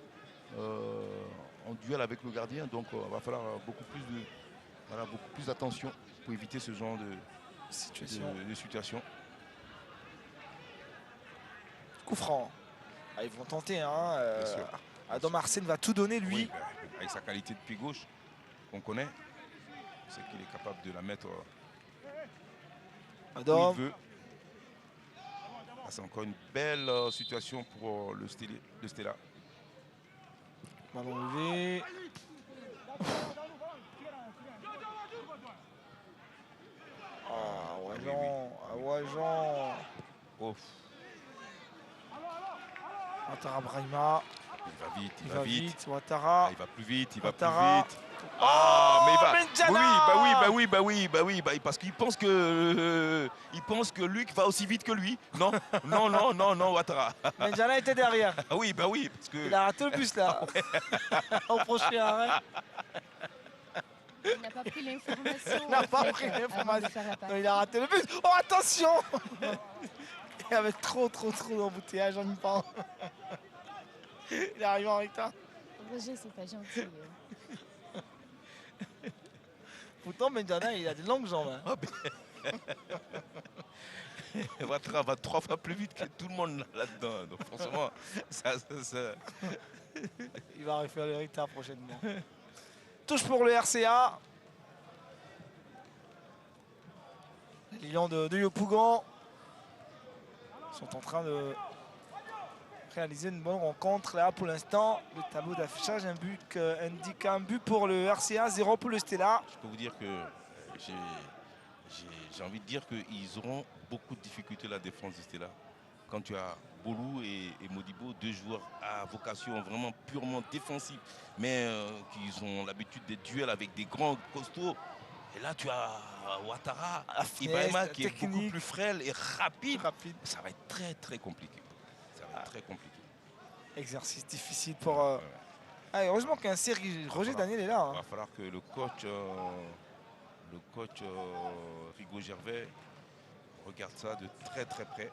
duel avec le gardien. Donc il va falloir beaucoup plus d'attention pour éviter ce genre de situation. Coup franc. Ah, ils vont tenter. Hein. Bien sûr. Adam Arsène va tout donner lui. Oui, avec sa qualité de pied gauche qu'on connaît, c'est qu'il est capable de la mettre où Adam. il veut. Ah, c'est encore une belle situation pour le Stella. Ballon levé. Ah, Ouajan. Ah, Ouajan. Oh, Ouattara Brahima. il va vite. Ouattara. Ah, il va plus vite, Ouattara. plus vite. Ah, mais il va. Benjana. Oui, parce qu'il pense que Luc va aussi vite que lui. Non, non, Ouattara. Benjana était derrière. Ah oui, parce que. Il a raté le bus là. Au prochain arrêt. Il n'a pas pris l'information. Il n'a en pas fait, pris avant de l'information. faire la passe. Non, il a raté le bus. Oh, attention. Il y avait trop d'embouteillage en même temps. Il est arrivé en retard. Roger, c'est pas gentil. Pourtant, Benjana, il a des longues jambes. Hein. Ah, Ouattara va 3 fois plus vite que tout le monde là-dedans. Donc franchement, ça. Il va refaire le retard prochainement. Touche pour le RCA. Les Lions de Yopougon sont en train de réaliser une bonne rencontre. Là, pour l'instant, le tableau d'affichage indique un but pour le RCA, 0 pour le Stella. Je peux vous dire que j'ai envie de dire qu'ils auront beaucoup de difficultés la défense du Stella. Quand tu as Bolou et Modibo, deux joueurs à vocation vraiment purement défensive, mais qui ont l'habitude des duels avec des grands costauds, Et là, tu as Ouattara, finesse, Ibrahima qui est beaucoup technique. plus frêle et rapide. Rapide. Ça va être très, très compliqué. Ça va être très compliqué. Exercice difficile pour... Ouais. Ah, heureusement qu'un série Roger Voilà. Daniel est là. Il va falloir que le coach Rigaud Gervais regarde ça de très très près.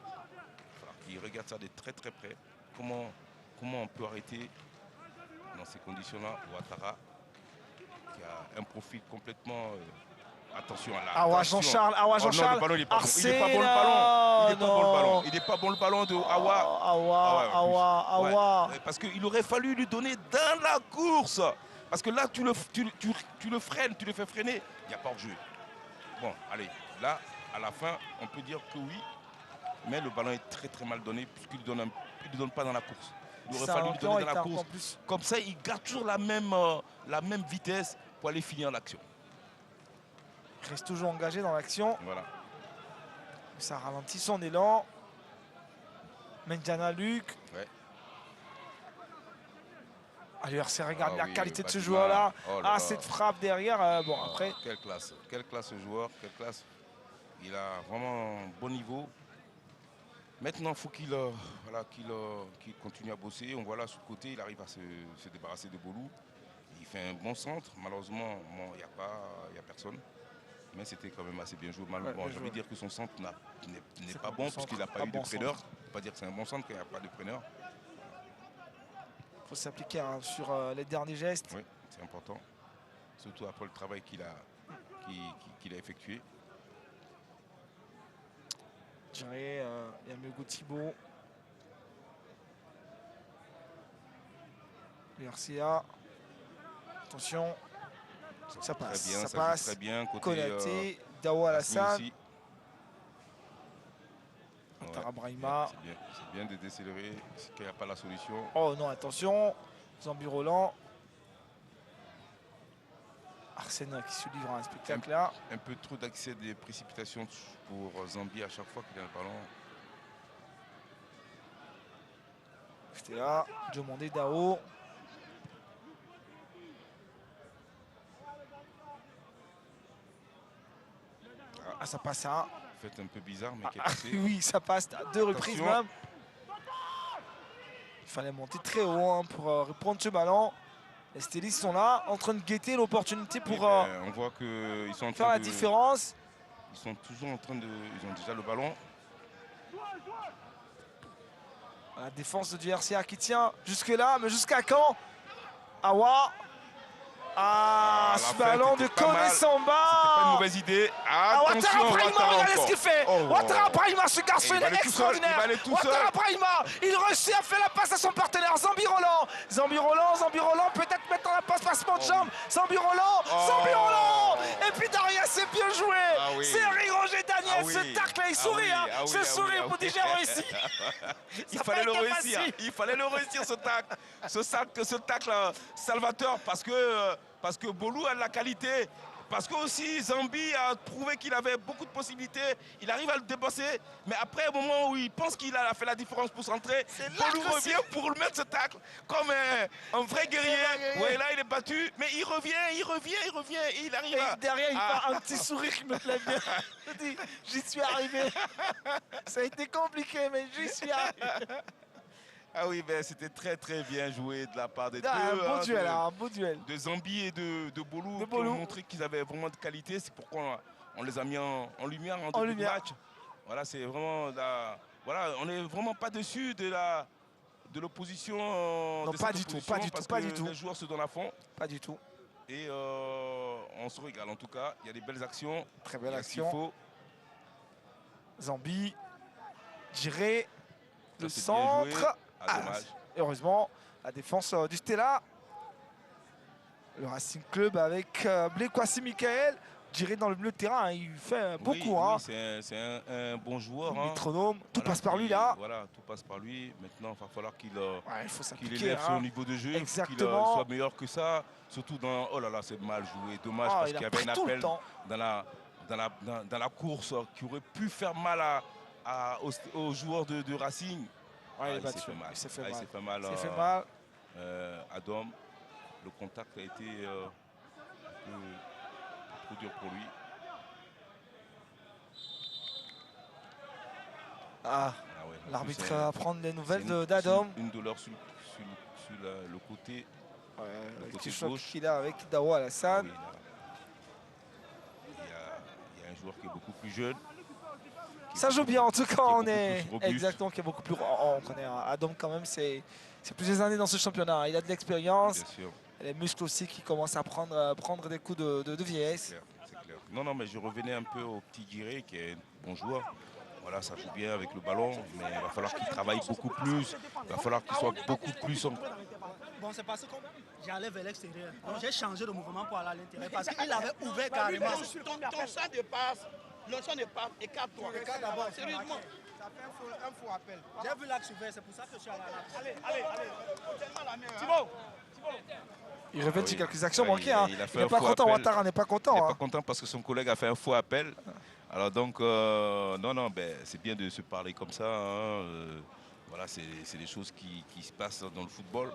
Il regarde ça de très très près. Comment on peut arrêter dans ces conditions-là Ouattara qui a un profil complètement... attention à la... Awa attention. Jean-Charles, Oh non, le ballon, il n'est pas bon. Il n'est pas bon le ballon. Il n'est pas bon le ballon. Il n'est pas bon le ballon de Awa. Awa. Ouais, parce qu'il aurait fallu lui donner dans la course. Parce que là, tu le freines, tu le fais freiner. Il n'y a pas de jeu. Bon, allez, là, à la fin, on peut dire que oui. Mais le ballon est très très mal donné puisqu'il ne lui donne pas dans la course. Il aurait fallu lui donner dans la course. Comme ça, il garde toujours la même vitesse pour aller finir l'action. Il reste toujours engagé dans l'action. Voilà. Ça ralentit son élan. Mendiana Luc. Ouais. Allez, RC, regarde la Oui, qualité de ce Batima. joueur-là. Oh là là. Cette frappe derrière. Bon, après. Quelle classe ce joueur, quelle classe. Il a vraiment un bon niveau. Maintenant, il faut qu'il continue à bosser. On voit là, sur le côté, il arrive à se débarrasser de Bolou. Il fait un bon centre. Malheureusement, il n'y a personne. Mais c'était quand même assez bien joué. Bon, j'ai envie de dire que son centre n'est pas bon puisqu'il n'a pas eu de preneur. Il ne faut pas dire que c'est un bon centre quand il n'y a pas de preneur. Il faut s'appliquer sur les derniers gestes. Oui, c'est important. Surtout après le travail qu'il a effectué. Je dirais, Yamugo Thibault. Garcia. Attention. Ça passe. Très bien, ça passe. très bien. Côté Konaté, Dawa Alassane. Ouais, Brahima. c'est bien de décélérer qu'il n'y a pas la solution. Oh non, attention. Zambi Roland. Arsène qui se livre à un spectacle là. Un peu trop d'accès des précipitations pour Zambi à chaque fois qu'il a le ballon. C'était là. Demandé Dao. Ah, ça passe à... Fait un peu bizarre, mais qui est passé. Oui, ça passe à 2 reprises même. Il fallait monter très haut pour reprendre ce ballon. Les stylistes sont là, en train de guetter l'opportunité pour on voit qu'ils sont en faire train la différence. Ils sont toujours en train de... Ils ont déjà le ballon. La défense du RCA qui tient jusque-là, mais jusqu'à quand? Awa. Ce ballon de Kone Samba. C'était pas une mauvaise idée. Attention, Ouattara Brahima, regardez ce qu'il fait. Ouattara Brahima, ce garçon, il est extraordinaire. Ouattara Brahima, il réussit à faire la passe à son partenaire, Zambi Roland. Zambi Roland, peut-être mettre dans la passe passement de jambe. Zambi Roland. Et puis derrière, c'est bien joué. C'est Henri Roger Daniel, ce tacle-là, il sourit. Ce sourire pour dire j'ai réussi. Il fallait le réussir, ce tacle Salvatore, parce que Bolou a de la qualité, parce que aussi Zambi a prouvé qu'il avait beaucoup de possibilités, il arrive à le dépasser, mais après au moment où il pense qu'il a fait la différence pour centrer, Bolou revient pour le mettre ce tacle comme un vrai guerrier. Ouais, là il est battu, mais il revient, et il arrive à... Derrière il fait un petit sourire qui me plaît bien. Je dis, j'y suis arrivé. Ça a été compliqué, mais j'y suis arrivé. Ah oui, ben, c'était très très bien joué de la part des deux. Un beau duel. De Zambi et de Bolou qui ont montré qu'ils avaient vraiment de qualité. C'est pourquoi on les a mis en lumière en début de match. Voilà, c'est vraiment voilà, on n'est vraiment pas dessus de l'opposition. Non, pas du tout, pas du tout. Les joueurs se donnent à fond. Pas du tout. Et on se régale en tout cas. Il y a des belles actions. Très belle action. Zambi, Giré, le centre. Dommage. Heureusement, la défense du Stella. Le Racing Club avec Blekwasi Michael. Giré dans le milieu de terrain, il fait beaucoup. C'est un bon joueur. Métronome, tout passe par lui là. Voilà, tout passe par lui. Maintenant, il va falloir qu'il élève son niveau de jeu, qu'il soit meilleur que ça. Surtout dans... Oh là là, c'est mal joué. Dommage parce qu'il y avait un appel dans la course qui aurait pu faire mal aux joueurs de Racing. Il s'est fait mal. Il Adam, le contact a été trop dur pour lui. Ah, Ah ouais, en l'arbitre plus, va prendre les nouvelles c'est d'Adam. une douleur sur le côté, Ouais, le le côté petit choc gauche. qu'il a avec Dawa Ah Alassane. oui, là, il y a un joueur qui est beaucoup plus jeune. Ça joue bien en tout cas, on beaucoup est plus robuste. exactement qui est beaucoup plus. On connaît Adam quand même, c'est plusieurs années dans ce championnat. Il a de l'expérience, Bien sûr, les muscles aussi qui commencent à prendre des coups de c'est vieillesse. clair, c'est clair. Non, non, mais je revenais un peu au petit Guiré, qui est un bon joueur. Voilà, ça joue bien avec le ballon, mais il va falloir qu'il travaille beaucoup plus. Il va falloir qu'il soit beaucoup plus en... Bon, c'est parce que j'allais vers l'extérieur. Donc j'ai changé de mouvement pour aller à l'intérieur parce qu'il avait ouvert carrément. Ton sang de passe, le sang de passe, écarte-toi. Regarde d'abord, Sérieusement. ça fait un faux appel. J'ai vu l'axe ouvert, c'est pour ça que je suis allé à l'axe. Allez. Thibaut. Il revendique oui. quelques actions Ouais, manquées. Hein. il a fait Il n'est un pas faux content, appel. Ouattara n'est pas Il content. n'est Hein. pas content parce que son collègue a fait un faux appel. Alors donc, non, ben, c'est bien de se parler comme ça. Hein. Voilà, c'est des choses qui se passent dans le football.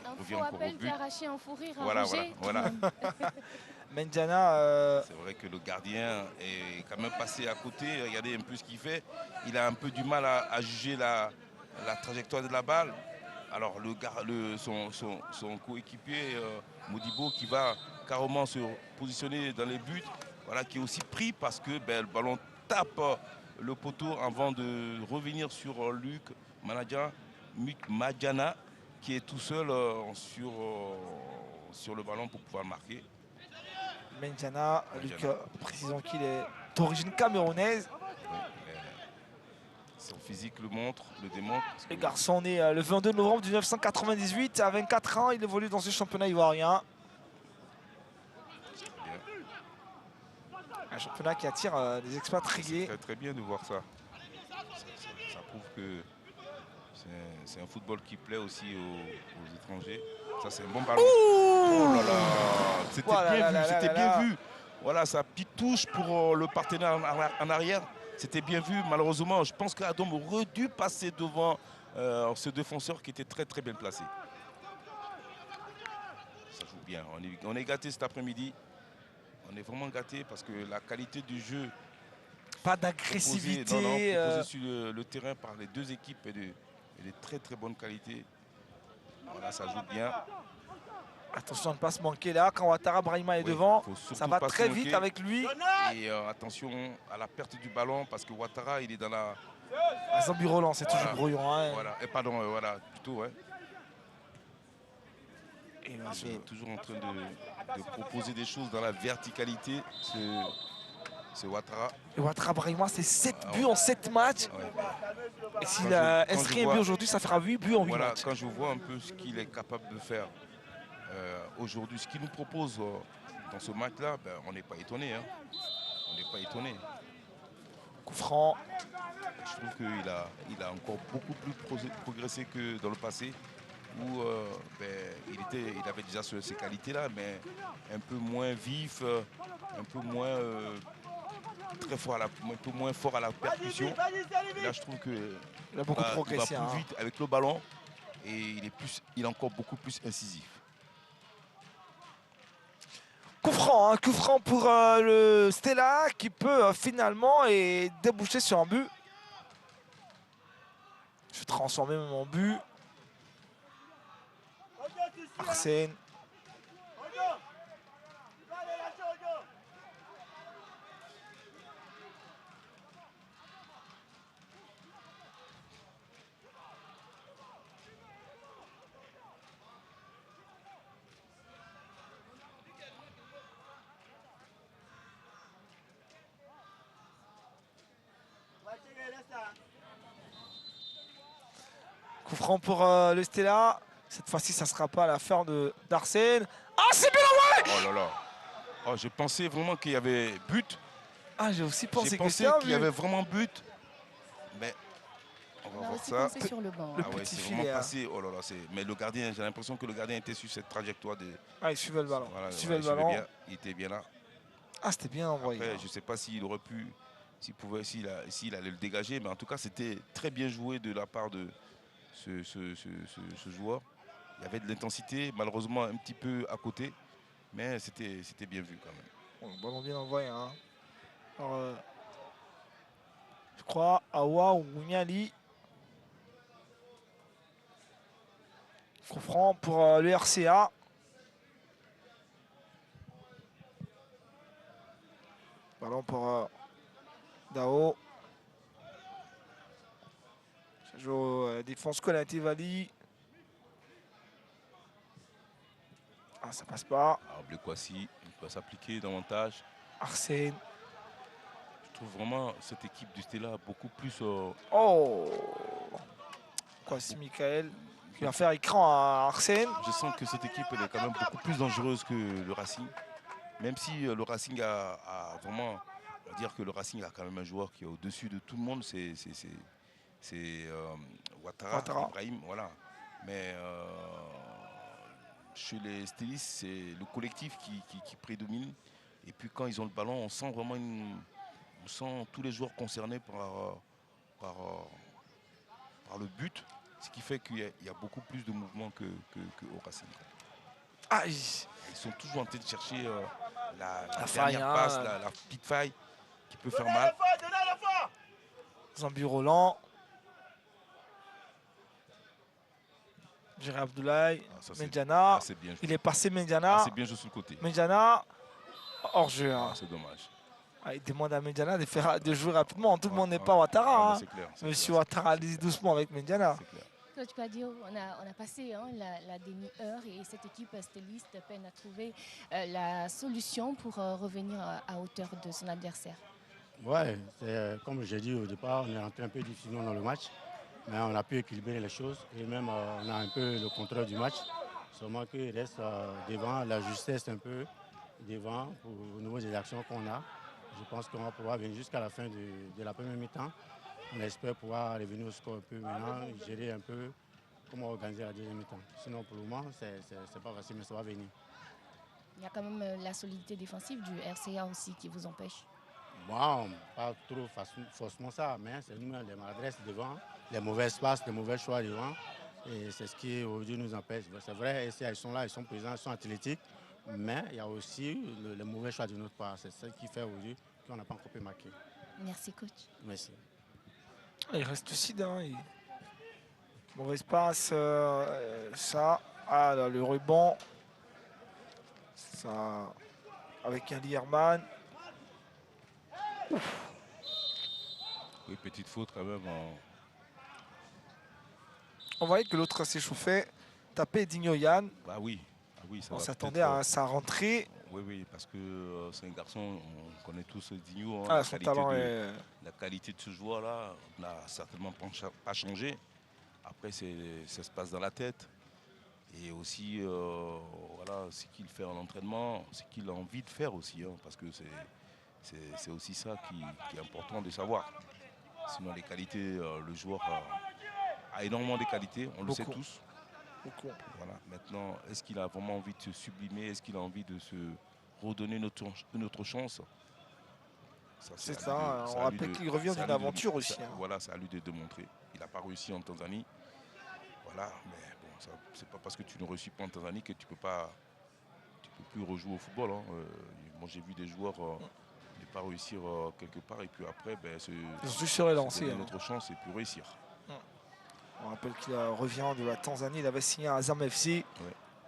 Un revient faux encore au appel qui but. a arraché un fou rire à Voilà, Roger. voilà. Mendiana, C'est vrai que le gardien est quand même passé à côté. Regardez un peu ce qu'il fait. Il a un peu du mal à juger la trajectoire de la balle. Alors son coéquipier Modibo qui va carrément se positionner dans les buts, voilà, qui est aussi pris parce que le ballon tape le poteau avant de revenir sur Luc Madjana qui est tout seul sur le ballon pour pouvoir marquer. Mendiana, Mendiana. Luc, précisons qu'il est d'origine camerounaise. Oui, mais son physique le montre, le démontre. Parce Le que- garçon né le 22 novembre 1998, à 24 ans, il évolue dans ce championnat ivoirien. Un championnat qui attire des C'est expatriés. très, très bien de voir ça. Ça prouve que c'est un football qui plaît aussi aux étrangers. Ça, c'est un bon ballon. Oh là là, c'était Voilà, bien là, vu, là, c'était là, bien là. vu. Voilà, sa petite touche pour le partenaire en arrière. C'était bien vu. Malheureusement, je pense qu'Adam aurait dû passer devant ce défenseur qui était très, très bien placé. Ça joue bien. On est gâté cet après-midi. On est vraiment gâté parce que la qualité du jeu Pas proposée d'agressivité. sur le terrain par les deux équipes est de très très bonne qualité. Voilà, ça joue bien. Attention à ne pas se manquer là. Quand Ouattara Brahima est Oui, devant, faut surtout ça va pas se très manquer. vite avec lui. Et attention à la perte du ballon parce que Ouattara il est dans la... Zambi Roland, c'est toujours Voilà. brouillon. Hein. Voilà, et pardon, voilà, plutôt, ouais. Et là, Il est toujours en train de proposer des choses dans la verticalité, ce Ouattara. Et Ouattara Brahima, c'est 7 Ah, buts ouais. en 7 matchs. Ouais. Et s'il Quand a je- quand inscrit je un but vois- aujourd'hui, ça fera 8 buts en 8 Voilà, matchs. quand je vois un peu ce qu'il est capable de faire aujourd'hui, ce qu'il nous propose dans ce match-là, on n'est pas étonné. Hein. On n'est pas étonné. Coup franc. Je trouve qu'il a encore beaucoup plus progressé que dans le passé, où il avait déjà ces qualités-là, mais un peu moins vif, un peu moins très fort un peu moins fort à la percussion. Et là, je trouve que Il a beaucoup il va progressé. plus Hein. vite avec le ballon et il est encore beaucoup plus incisif. Coup franc pour le Stella qui peut finalement déboucher sur un but. Se transformer même en but. Arsène. Coup franc pour le Stella. Cette fois-ci, ça ne sera pas l'affaire d'Arsène. Ah, c'est bien envoyé! Oh là là. Oh, j'ai pensé vraiment qu'il y avait but. Ah, j'ai aussi J'ai pensé que pensé c'était un qu'il y but. avait vraiment but. Mais on va On a voir aussi ça. pensé sur le banc. Le Ah ouais, petit c'est filet, vraiment hein. passé. Oh là là, mais le gardien, j'ai l'impression que le gardien était sur cette trajectoire de. Ah, il suivait le ballon. Voilà, Il suivait voilà, le ballon. bien. Il était bien là. Ah, c'était bien envoyé. Après, hein. je ne sais pas s'il aurait pu, s'il allait le dégager, mais en tout cas, c'était très bien joué de la part de ce joueur. Il y avait de l'intensité, malheureusement un petit peu à côté, mais c'était bien vu quand même. Bon, ballon bien envoyé. Hein. Alors, je crois Awa ou Niali. Coup franc pour le RCA. Ballon pour Dao. Ça joue défense collective Ali. Ah, ça passe pas. Blekwasi, il peut s'appliquer davantage. Arsène. Je trouve vraiment cette équipe du Stella beaucoup plus... Oh, Kwasi Michael qui va faire écran à Arsène. Je sens que cette équipe elle est quand même beaucoup plus dangereuse que le Racing. Même si le Racing a vraiment... On va dire que le Racing a quand même un joueur qui est au-dessus de tout le monde. C'est Ouattara, Ibrahim, voilà. Mais chez les Stellistes, c'est le collectif qui prédomine. Et puis quand ils ont le ballon, on sent vraiment on sent tous les joueurs concernés par le but. Ce qui fait qu'il y a beaucoup plus de mouvements qu'au Racing. Aïe. Ils sont toujours en train de chercher la faille, dernière hein. passe, la petite faille qui peut faire mal. Zambi Roland. Jerry Abdoulaye. Medjana. Il est passé Medjana. C'est bien joué sur le côté. Medjana. Hors jeu. Hein. C'est dommage. Il demande à Medjana de jouer rapidement. Tout le monde n'est pas Ouattara. Hein. Clair, Monsieur Ouattara, allez doucement avec Medjana. Coach Padio, on a passé hein, la demi-heure et cette équipe stéliste peine à trouver la solution pour revenir à hauteur de son adversaire. Ouais, comme j'ai dit au départ, on est rentré un peu difficilement dans le match, mais on a pu équilibrer les choses et même on a un peu le contrôle du match. Seulement qu'il reste devant la justesse un peu devant au niveau des actions qu'on a. Je pense qu'on va pouvoir venir jusqu'à la fin de la première mi-temps. On espère pouvoir revenir au score un peu maintenant, gérer un peu comment organiser la deuxième mi-temps. Sinon, pour le moment, c'est pas facile, mais ça va venir. Il y a quand même la solidité défensive du RCA aussi qui vous empêche. Bon, pas trop forcément ça, mais c'est nous-mêmes les maladresses devant, les mauvais espaces, les mauvais choix devant. Et c'est ce qui aujourd'hui nous empêche. C'est vrai, ils sont là, ils sont présents, ils sont athlétiques, mais il y a aussi le mauvais choix de notre part. C'est ce qui fait aujourd'hui qu'on n'a pas encore pu marquer. Merci coach. Merci. Il reste lucide. Hein. Mauvais passe. Ça. Ah là, le ruban. Ça. Avec Ali Herman. Oui, petite faute quand même. On voyait que l'autre s'échauffait. Tapait Digno Yann. Bah oui. Ah oui, on s'attendait à sa rentrée. Oui, parce que c'est un garçon, on connaît tous Digno. Hein, son talent la qualité de ce joueur-là n'a certainement pas changé. Après, ça se passe dans la tête. Et aussi, voilà, ce qu'il fait en entraînement, ce qu'il a envie de faire aussi. Hein, parce que c'est aussi ça qui est important de savoir. Sinon, les qualités, le joueur a énormément de qualités, on le sait tous. Beaucoup. Voilà. Maintenant, est-ce qu'il a vraiment envie de se sublimer? Est-ce qu'il a envie de se redonner une autre chance? C'est ça, on rappelle qu'il revient d'une aventure aussi. Hein. Voilà, c'est à lui de montrer. Il n'a pas réussi en Tanzanie. Voilà, mais bon, c'est pas parce que tu ne réussis pas en Tanzanie que tu peux plus rejouer au football. Hein. Moi, j'ai vu des joueurs ne pas réussir quelque part et puis après, ils ont juste relancé. Une autre chance et puis réussir. On rappelle qu'il revient de la Tanzanie. Il avait signé à Azam FC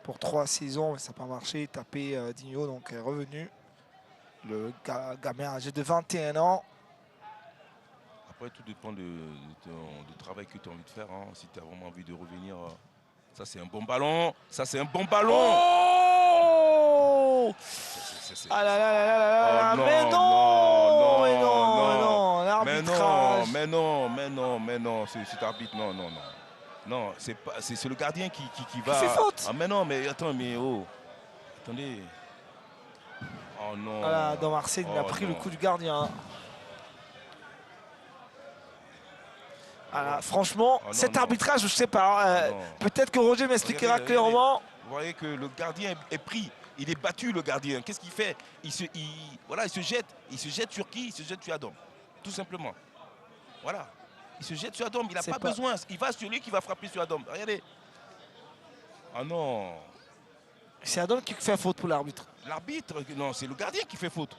pour 3 saisons, mais ça n'a pas marché. Tapé Digno, donc est revenu. Le gamin âgé de 21 ans. Après, tout dépend du travail que tu as envie de faire. Hein. Si tu as vraiment envie de revenir. Ça, c'est un bon ballon. Ça, c'est un bon ballon. Oh ah là là là là là là. Mais non, l'arbitrage. Mais non, cet arbitre, non. Non, c'est le gardien qui va. Il fait faute. Ah, mais non, mais attends, mais oh. Attendez. Oh non. Voilà, dans Marseille, il a pris le coup du gardien. Voilà, franchement, cet arbitrage, je ne sais pas. Peut-être que Roger m'expliquera clairement. Vous voyez que le gardien est pris. Il est battu, le gardien. Qu'est-ce qu'il fait? Il se jette. Il se jette sur qui? Il se jette sur Adam. Tout simplement. Voilà. Il se jette sur Adam. Il n'a pas besoin. Il va sur lui qui va frapper sur Adam. Regardez. Ah non. C'est Adam qui fait faute pour l'arbitre. L'arbitre, non, c'est le gardien qui fait faute.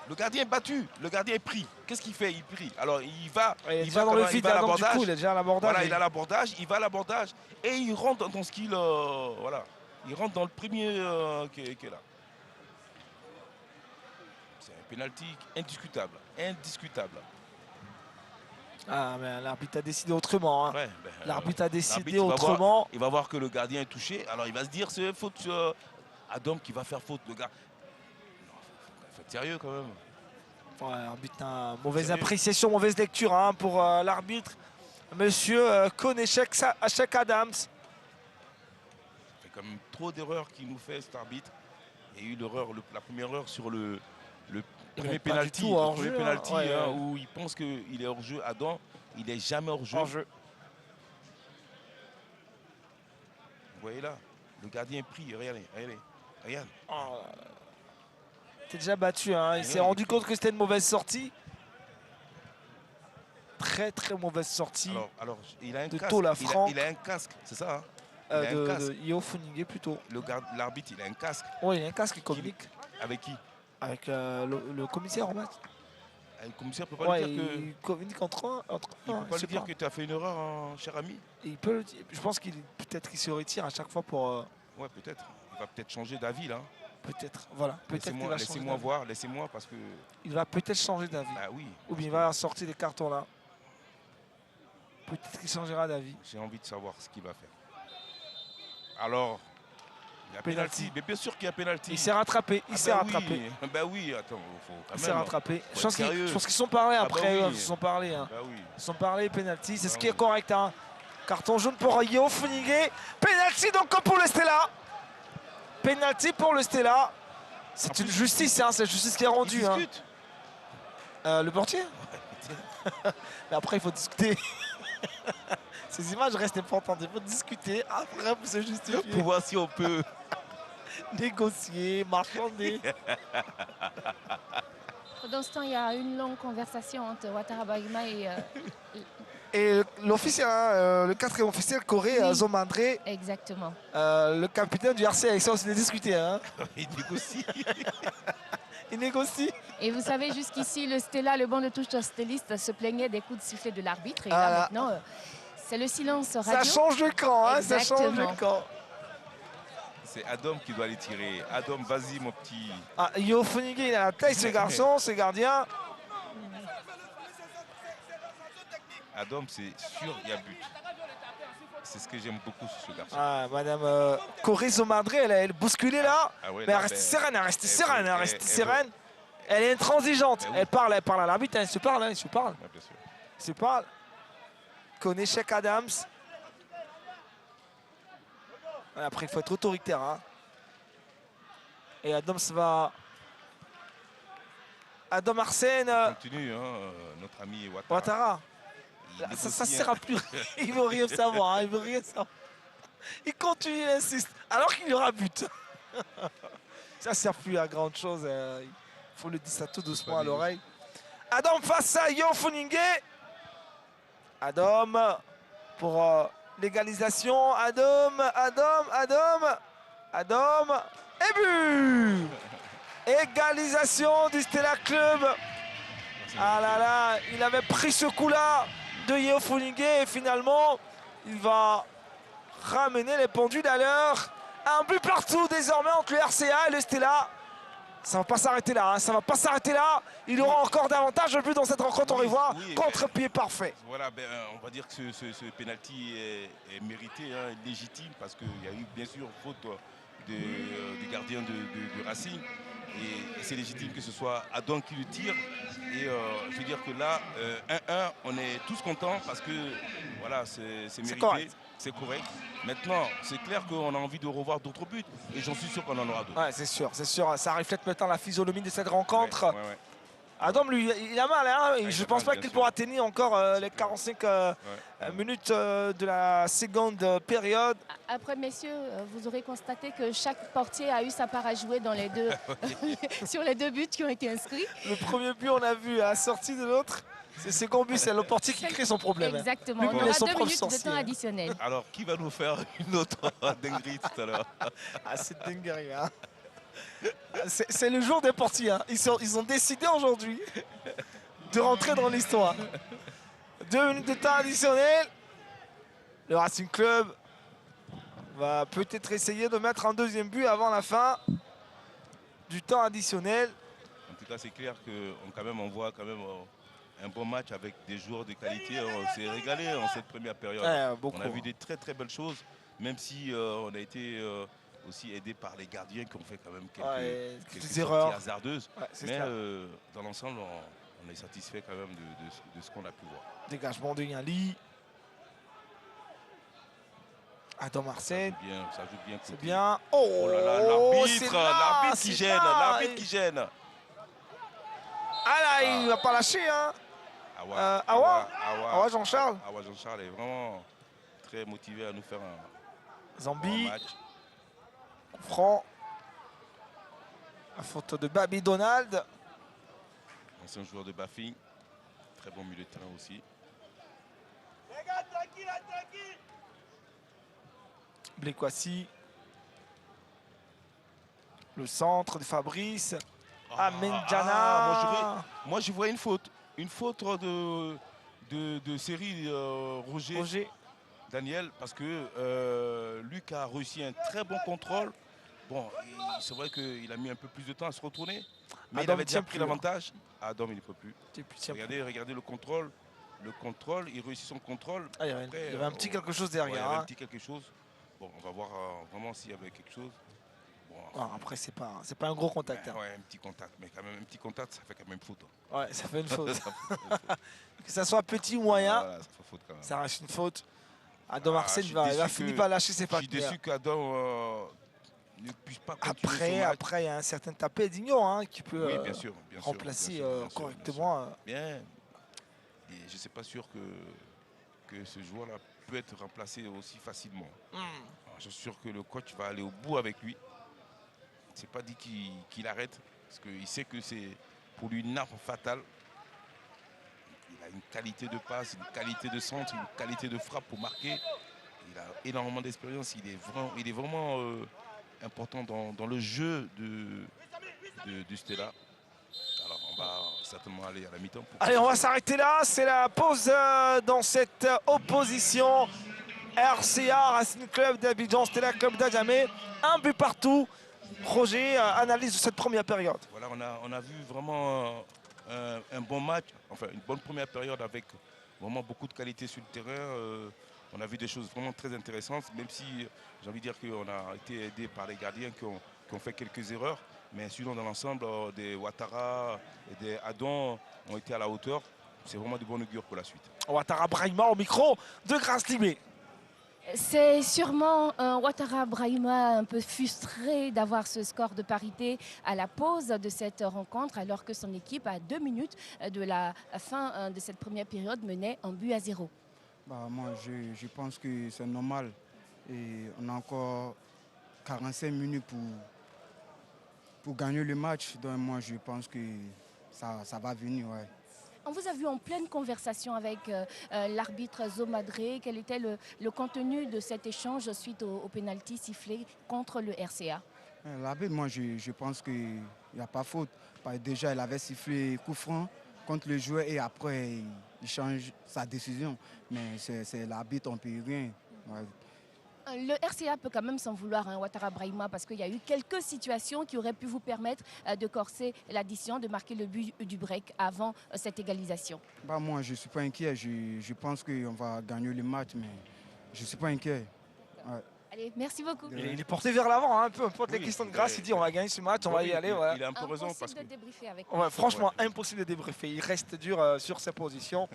Le gardien est battu, le gardien est pris. Qu'est-ce qu'il fait? Il prie. Alors il va, Il est déjà dans le vide, à donc, du l'abordage. coup, il est déjà à l'abordage. Voilà, il a l'abordage, il va à l'abordage et il rentre dans ce qu'il, voilà, il rentre dans le premier qui est là. C'est un penalty indiscutable, indiscutable. Ah, mais l'arbitre a décidé autrement. Hein. Ouais, L'arbitre a décidé l'arbitre, autrement. Il va voir que le gardien est touché. Alors il va se dire c'est faute sur Adam qui va faire faute. Le gars. Non, faut être sérieux quand même. Ouais, l'arbitre a mauvaise Sérieux. appréciation, mauvaise lecture hein, pour l'arbitre. Monsieur Konechek Adams. Il fait quand même trop d'erreurs qu'il nous fait cet arbitre. Il y a eu l'erreur, la première erreur sur le premier pas du penalty, tout hors jeu, penalty hein. Ouais, hein, ouais. où il pense qu'il est hors jeu. Adam, il n'est jamais hors jeu. En jeu. Vous voyez là, le gardien est pris. Regardez, regardez, regarde. Oh, t'es déjà battu. Hein. Il s'est Ouais, rendu compte que c'était une mauvaise sortie. Très très mauvaise sortie. Alors il a un de casque. Tola Franck. Il a un casque, c'est ça hein? Il a un casque. de Yo Funingé plutôt. L'arbitre, il a un casque. Oui, il a un casque qui communique Avec qui? avec le commissaire en fait. Le commissaire ne peut pas Ouais, lui dire que. il communique entre un. Il ne peut pas lui dire que tu as fait une erreur, hein, cher ami. Et il peut le dire. Je pense qu'il peut-être qu'il se retire à chaque fois pour. Ouais, peut-être. Il va peut-être changer d'avis là. Peut-être. Voilà. Peut-être qu'il va changer Laissez-moi d'avis. voir, laissez-moi parce que. Il va peut-être changer d'avis. Bah oui. Ou bien il va sortir des cartons là. Peut-être qu'il changera d'avis. J'ai envie de savoir ce qu'il va faire. Alors, il y a Penalty. penalty. Mais bien sûr qu'il y a penalty. Il s'est rattrapé. Il s'est rattrapé. Oui. Bah oui, attends, faut quand Il même. s'est rattrapé. Faut Je pense être sérieux. qu'ils sont parlé après. bah oui. Ils se sont parlé. Hein. Bah oui. Ils sont parlé, penalty. C'est Bah ce qui est oui. correct. Hein. Carton jaune pour Yo Funingé. Penalty donc pour le Stella. Penalty pour le Stella. C'est une justice. Hein. C'est la justice qui est rendue. Hein. Discute. Le portier. Mais après, il faut discuter. Ces images restent importantes. Il faut discuter après pour se justifier. Pour voir si on peut. Négocier, marchander. Pendant ce temps, il y a une longue conversation entre Ouattara Bagma et... Et l'officiel, hein, le quatrième officiel, Corée Oui. Zomandré, Exactement. le capitaine du RC avec ça aussi de discuter. Hein. Il négocie. Il négocie. Et vous savez, jusqu'ici, le Stella, le banc de touche stelliste, se plaignait des coups de sifflet de l'arbitre. Et Ah là, là. maintenant, c'est le silence Ça radio. change de camp. Hein, ça change Exactement. de camp. C'est Adam qui doit les tirer. Adam, vas-y mon petit. Ah, Yo Funingé, il a la taille, ce garçon, ce gardien. Adam, c'est sûr, il y a but. C'est ce que j'aime beaucoup sur ce garçon. Ah, Madame Corée Zomandré, elle bousculée là. Ah ouais, Mais là, elle reste ben, sereine, elle reste elle sereine, veut- elle reste elle sereine. Elle est intransigeante. Ben oui. Elle parle à l'arbitre, elle se parle, hein, elle se parle. Ouais, bien sûr. Elle se parle. Konechek Adams. Après, il faut être autoritaire. Hein. Et Adams va. Adam Arsène. Continue, hein, notre ami Ouattara. Ouattara. Il Là, ça négocie, sert à plus. Il veut rien savoir. Hein, il veut rien savoir. Il continue, il insiste. Alors qu'il y aura but. Ça ne sert plus à grande chose. Il faut le dire ça tout doucement à l'oreille. Adam face à Yo Funingé. Adam pour l'égalisation. Adam. Et but. Égalisation du Stella Club. Ah là là, il avait pris ce coup-là de Yo Funingé et finalement, il va ramener les pendules à l'heure. Un but partout désormais entre le RCA et le Stella. Ça ne va pas s'arrêter là, hein. Ça va pas s'arrêter là. Il aura encore davantage de buts dans cette rencontre, on Oui, va voir. oui, Contre-pied parfait. Voilà, ben, on va dire que ce penalty est mérité, hein, légitime, parce qu'il y a eu bien sûr faute du gardien de Racing. Et c'est légitime que ce soit Adam qui le tire. Et je veux dire que là, 1-1, on est tous contents parce que voilà, c'est mérité, correct. c'est correct. Maintenant, c'est clair qu'on a envie de revoir d'autres buts et j'en suis sûr qu'on en aura d'autres. Ouais, c'est sûr. Ça reflète maintenant la physionomie de cette rencontre. Ouais, ouais, ouais. Adam, lui, il a mal. Hein. il Je a ne pense mal, pas bien qu'il sûr. pourra tenir encore les 45 minutes de la seconde période. Après, messieurs, vous aurez constaté que chaque portier a eu sa part à jouer dans les deux, sur les deux buts qui ont été inscrits. Le premier but, on a vu à la sortie de l'autre. C'est second but, c'est le portier qui crée son problème. Hein. Exactement. Lui, On il aura est son 2 propre minutes de sorcier, temps hein. additionnel. Alors, qui va nous faire une autre dinguerie tout à l'heure? Ah, c'est dinguerie. Hein. C'est le jour des portiers. Hein. Ils ont décidé aujourd'hui de rentrer dans l'histoire. 2 minutes de temps additionnel. Le Racing Club va peut-être essayer de mettre un deuxième but avant la fin du temps additionnel. En tout cas, c'est clair qu'on voit quand même un bon match avec des joueurs de qualité. On s'est régalé en cette première période. Ouais, beaucoup. On a vu des très très belles choses, même si on a été aussi aidé par les gardiens qui ont fait quand même quelques des erreurs hasardeuses. Ouais, c'est Mais clair. dans l'ensemble, on est satisfait quand même de ce qu'on a pu voir. Dégagement de Yali. Adam Arsène. Ça joue bien. C'est côté. bien. Oh là là, c'est l'arbitre, là, l'arbitre qui c'est gêne, là. l'arbitre qui gêne. Ah là, il va pas lâcher. Hein. Awa Jean-Charles. Awa Jean-Charles est vraiment très motivé à nous faire un Zambi. bon match. Coup franc. La faute de Babi Donald. Ancien joueur de Bafing. Très bon milieu de terrain aussi. Les gars, tranquille, tranquille. Blekwasi. Le centre de Fabrice. Amenjana. Moi, je vois une faute. Une faute de série Roger Daniel, parce que Luc a réussi un très bon contrôle. Bon, c'est vrai qu'il a mis un peu plus de temps à se retourner, mais il avait déjà pris l'avantage. Adam, il ne peut plus. Regardez le contrôle. Le contrôle, il réussit son contrôle. Ah, il y avait un petit quelque chose derrière. Ouais, il y avait un petit quelque chose. Bon, on va voir vraiment s'il y avait quelque chose. Bon, après, c'est pas un gros contact. Hein. Ouais, un petit contact, mais quand même un petit contact, ça fait quand même faute. Ouais, ça fait une faute. Que ça soit petit ou moyen, voilà, ça fait faute quand même. Ça reste une faute. Adam Arsène va finir par lâcher ses Je suis partenaires. déçu qu'Adam ne puisse pas continuer Après, il y a un certain tapé d'Igno hein, qui peut oui, bien sûr, remplacer correctement. Bien. Et je ne suis pas sûr que ce joueur-là peut être remplacé aussi facilement. Je suis sûr que le coach va aller au bout avec lui. C'est pas dit qu'il arrête, parce qu'il sait que c'est pour lui une arme fatale. Il a une qualité de passe, une qualité de centre, une qualité de frappe pour marquer. Il a énormément d'expérience. Il est vraiment important dans le jeu du Stella. Alors on va certainement aller à la mi-temps. Allez, on va s'arrêter là. C'est la pause dans cette opposition. RCA, Racing Club d'Abidjan, Stella Club d'Adjamé. Un but partout. Roger, analyse de cette première période. Voilà, on a vu vraiment un bon match, enfin une bonne première période avec vraiment beaucoup de qualité sur le terrain. On a vu des choses vraiment très intéressantes, même si j'ai envie de dire qu'on a été aidé par les gardiens qui ont fait quelques erreurs. Mais sinon, dans l'ensemble, des Ouattara et des Adon ont été à la hauteur. C'est vraiment de bon augure pour la suite. Ouattara Brahima au micro de Grace Limé. C'est sûrement un Ouattara Brahima un peu frustré d'avoir ce score de parité à la pause de cette rencontre, alors que son équipe, à 2 minutes de la fin de cette première période, menait 1-0. Moi, je pense que c'est normal. Et on a encore 45 minutes pour gagner le match. Donc moi, je pense que ça va venir. Ouais. On vous a vu en pleine conversation avec l'arbitre Zomadré. Quel était le contenu de cet échange suite au pénalty sifflé contre le RCA? L'arbitre, moi, je pense qu'il n'y a pas faute. Déjà, il avait sifflé coup franc contre le joueur et après, il change sa décision. Mais c'est l'arbitre, on ne peut rien. Ouais. Le RCA peut quand même s'en vouloir, Ouattara Brahima, parce qu'il y a eu quelques situations qui auraient pu vous permettre de corser l'addition, de marquer le but du break avant cette égalisation. Moi, je ne suis pas inquiet. Je pense qu'on va gagner le match, mais je ne suis pas inquiet. Ouais. Allez, merci beaucoup. Il est porté vers l'avant, peu importe les questions de grâce. Il dit on va gagner ce match, on va y aller. Il a un peu raison. Impossible de débriefer avec franchement, impossible de débriefer. Il reste dur sur ses positions.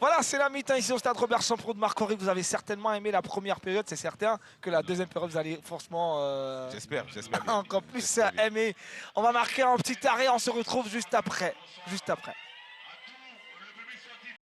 Voilà, c'est la mi-temps ici au stade Robert Champrou de Marcory. Vous avez certainement aimé la première période. C'est certain que la deuxième période, vous allez forcément j'espère encore plus aimer. On va marquer un petit arrêt. On se retrouve juste après.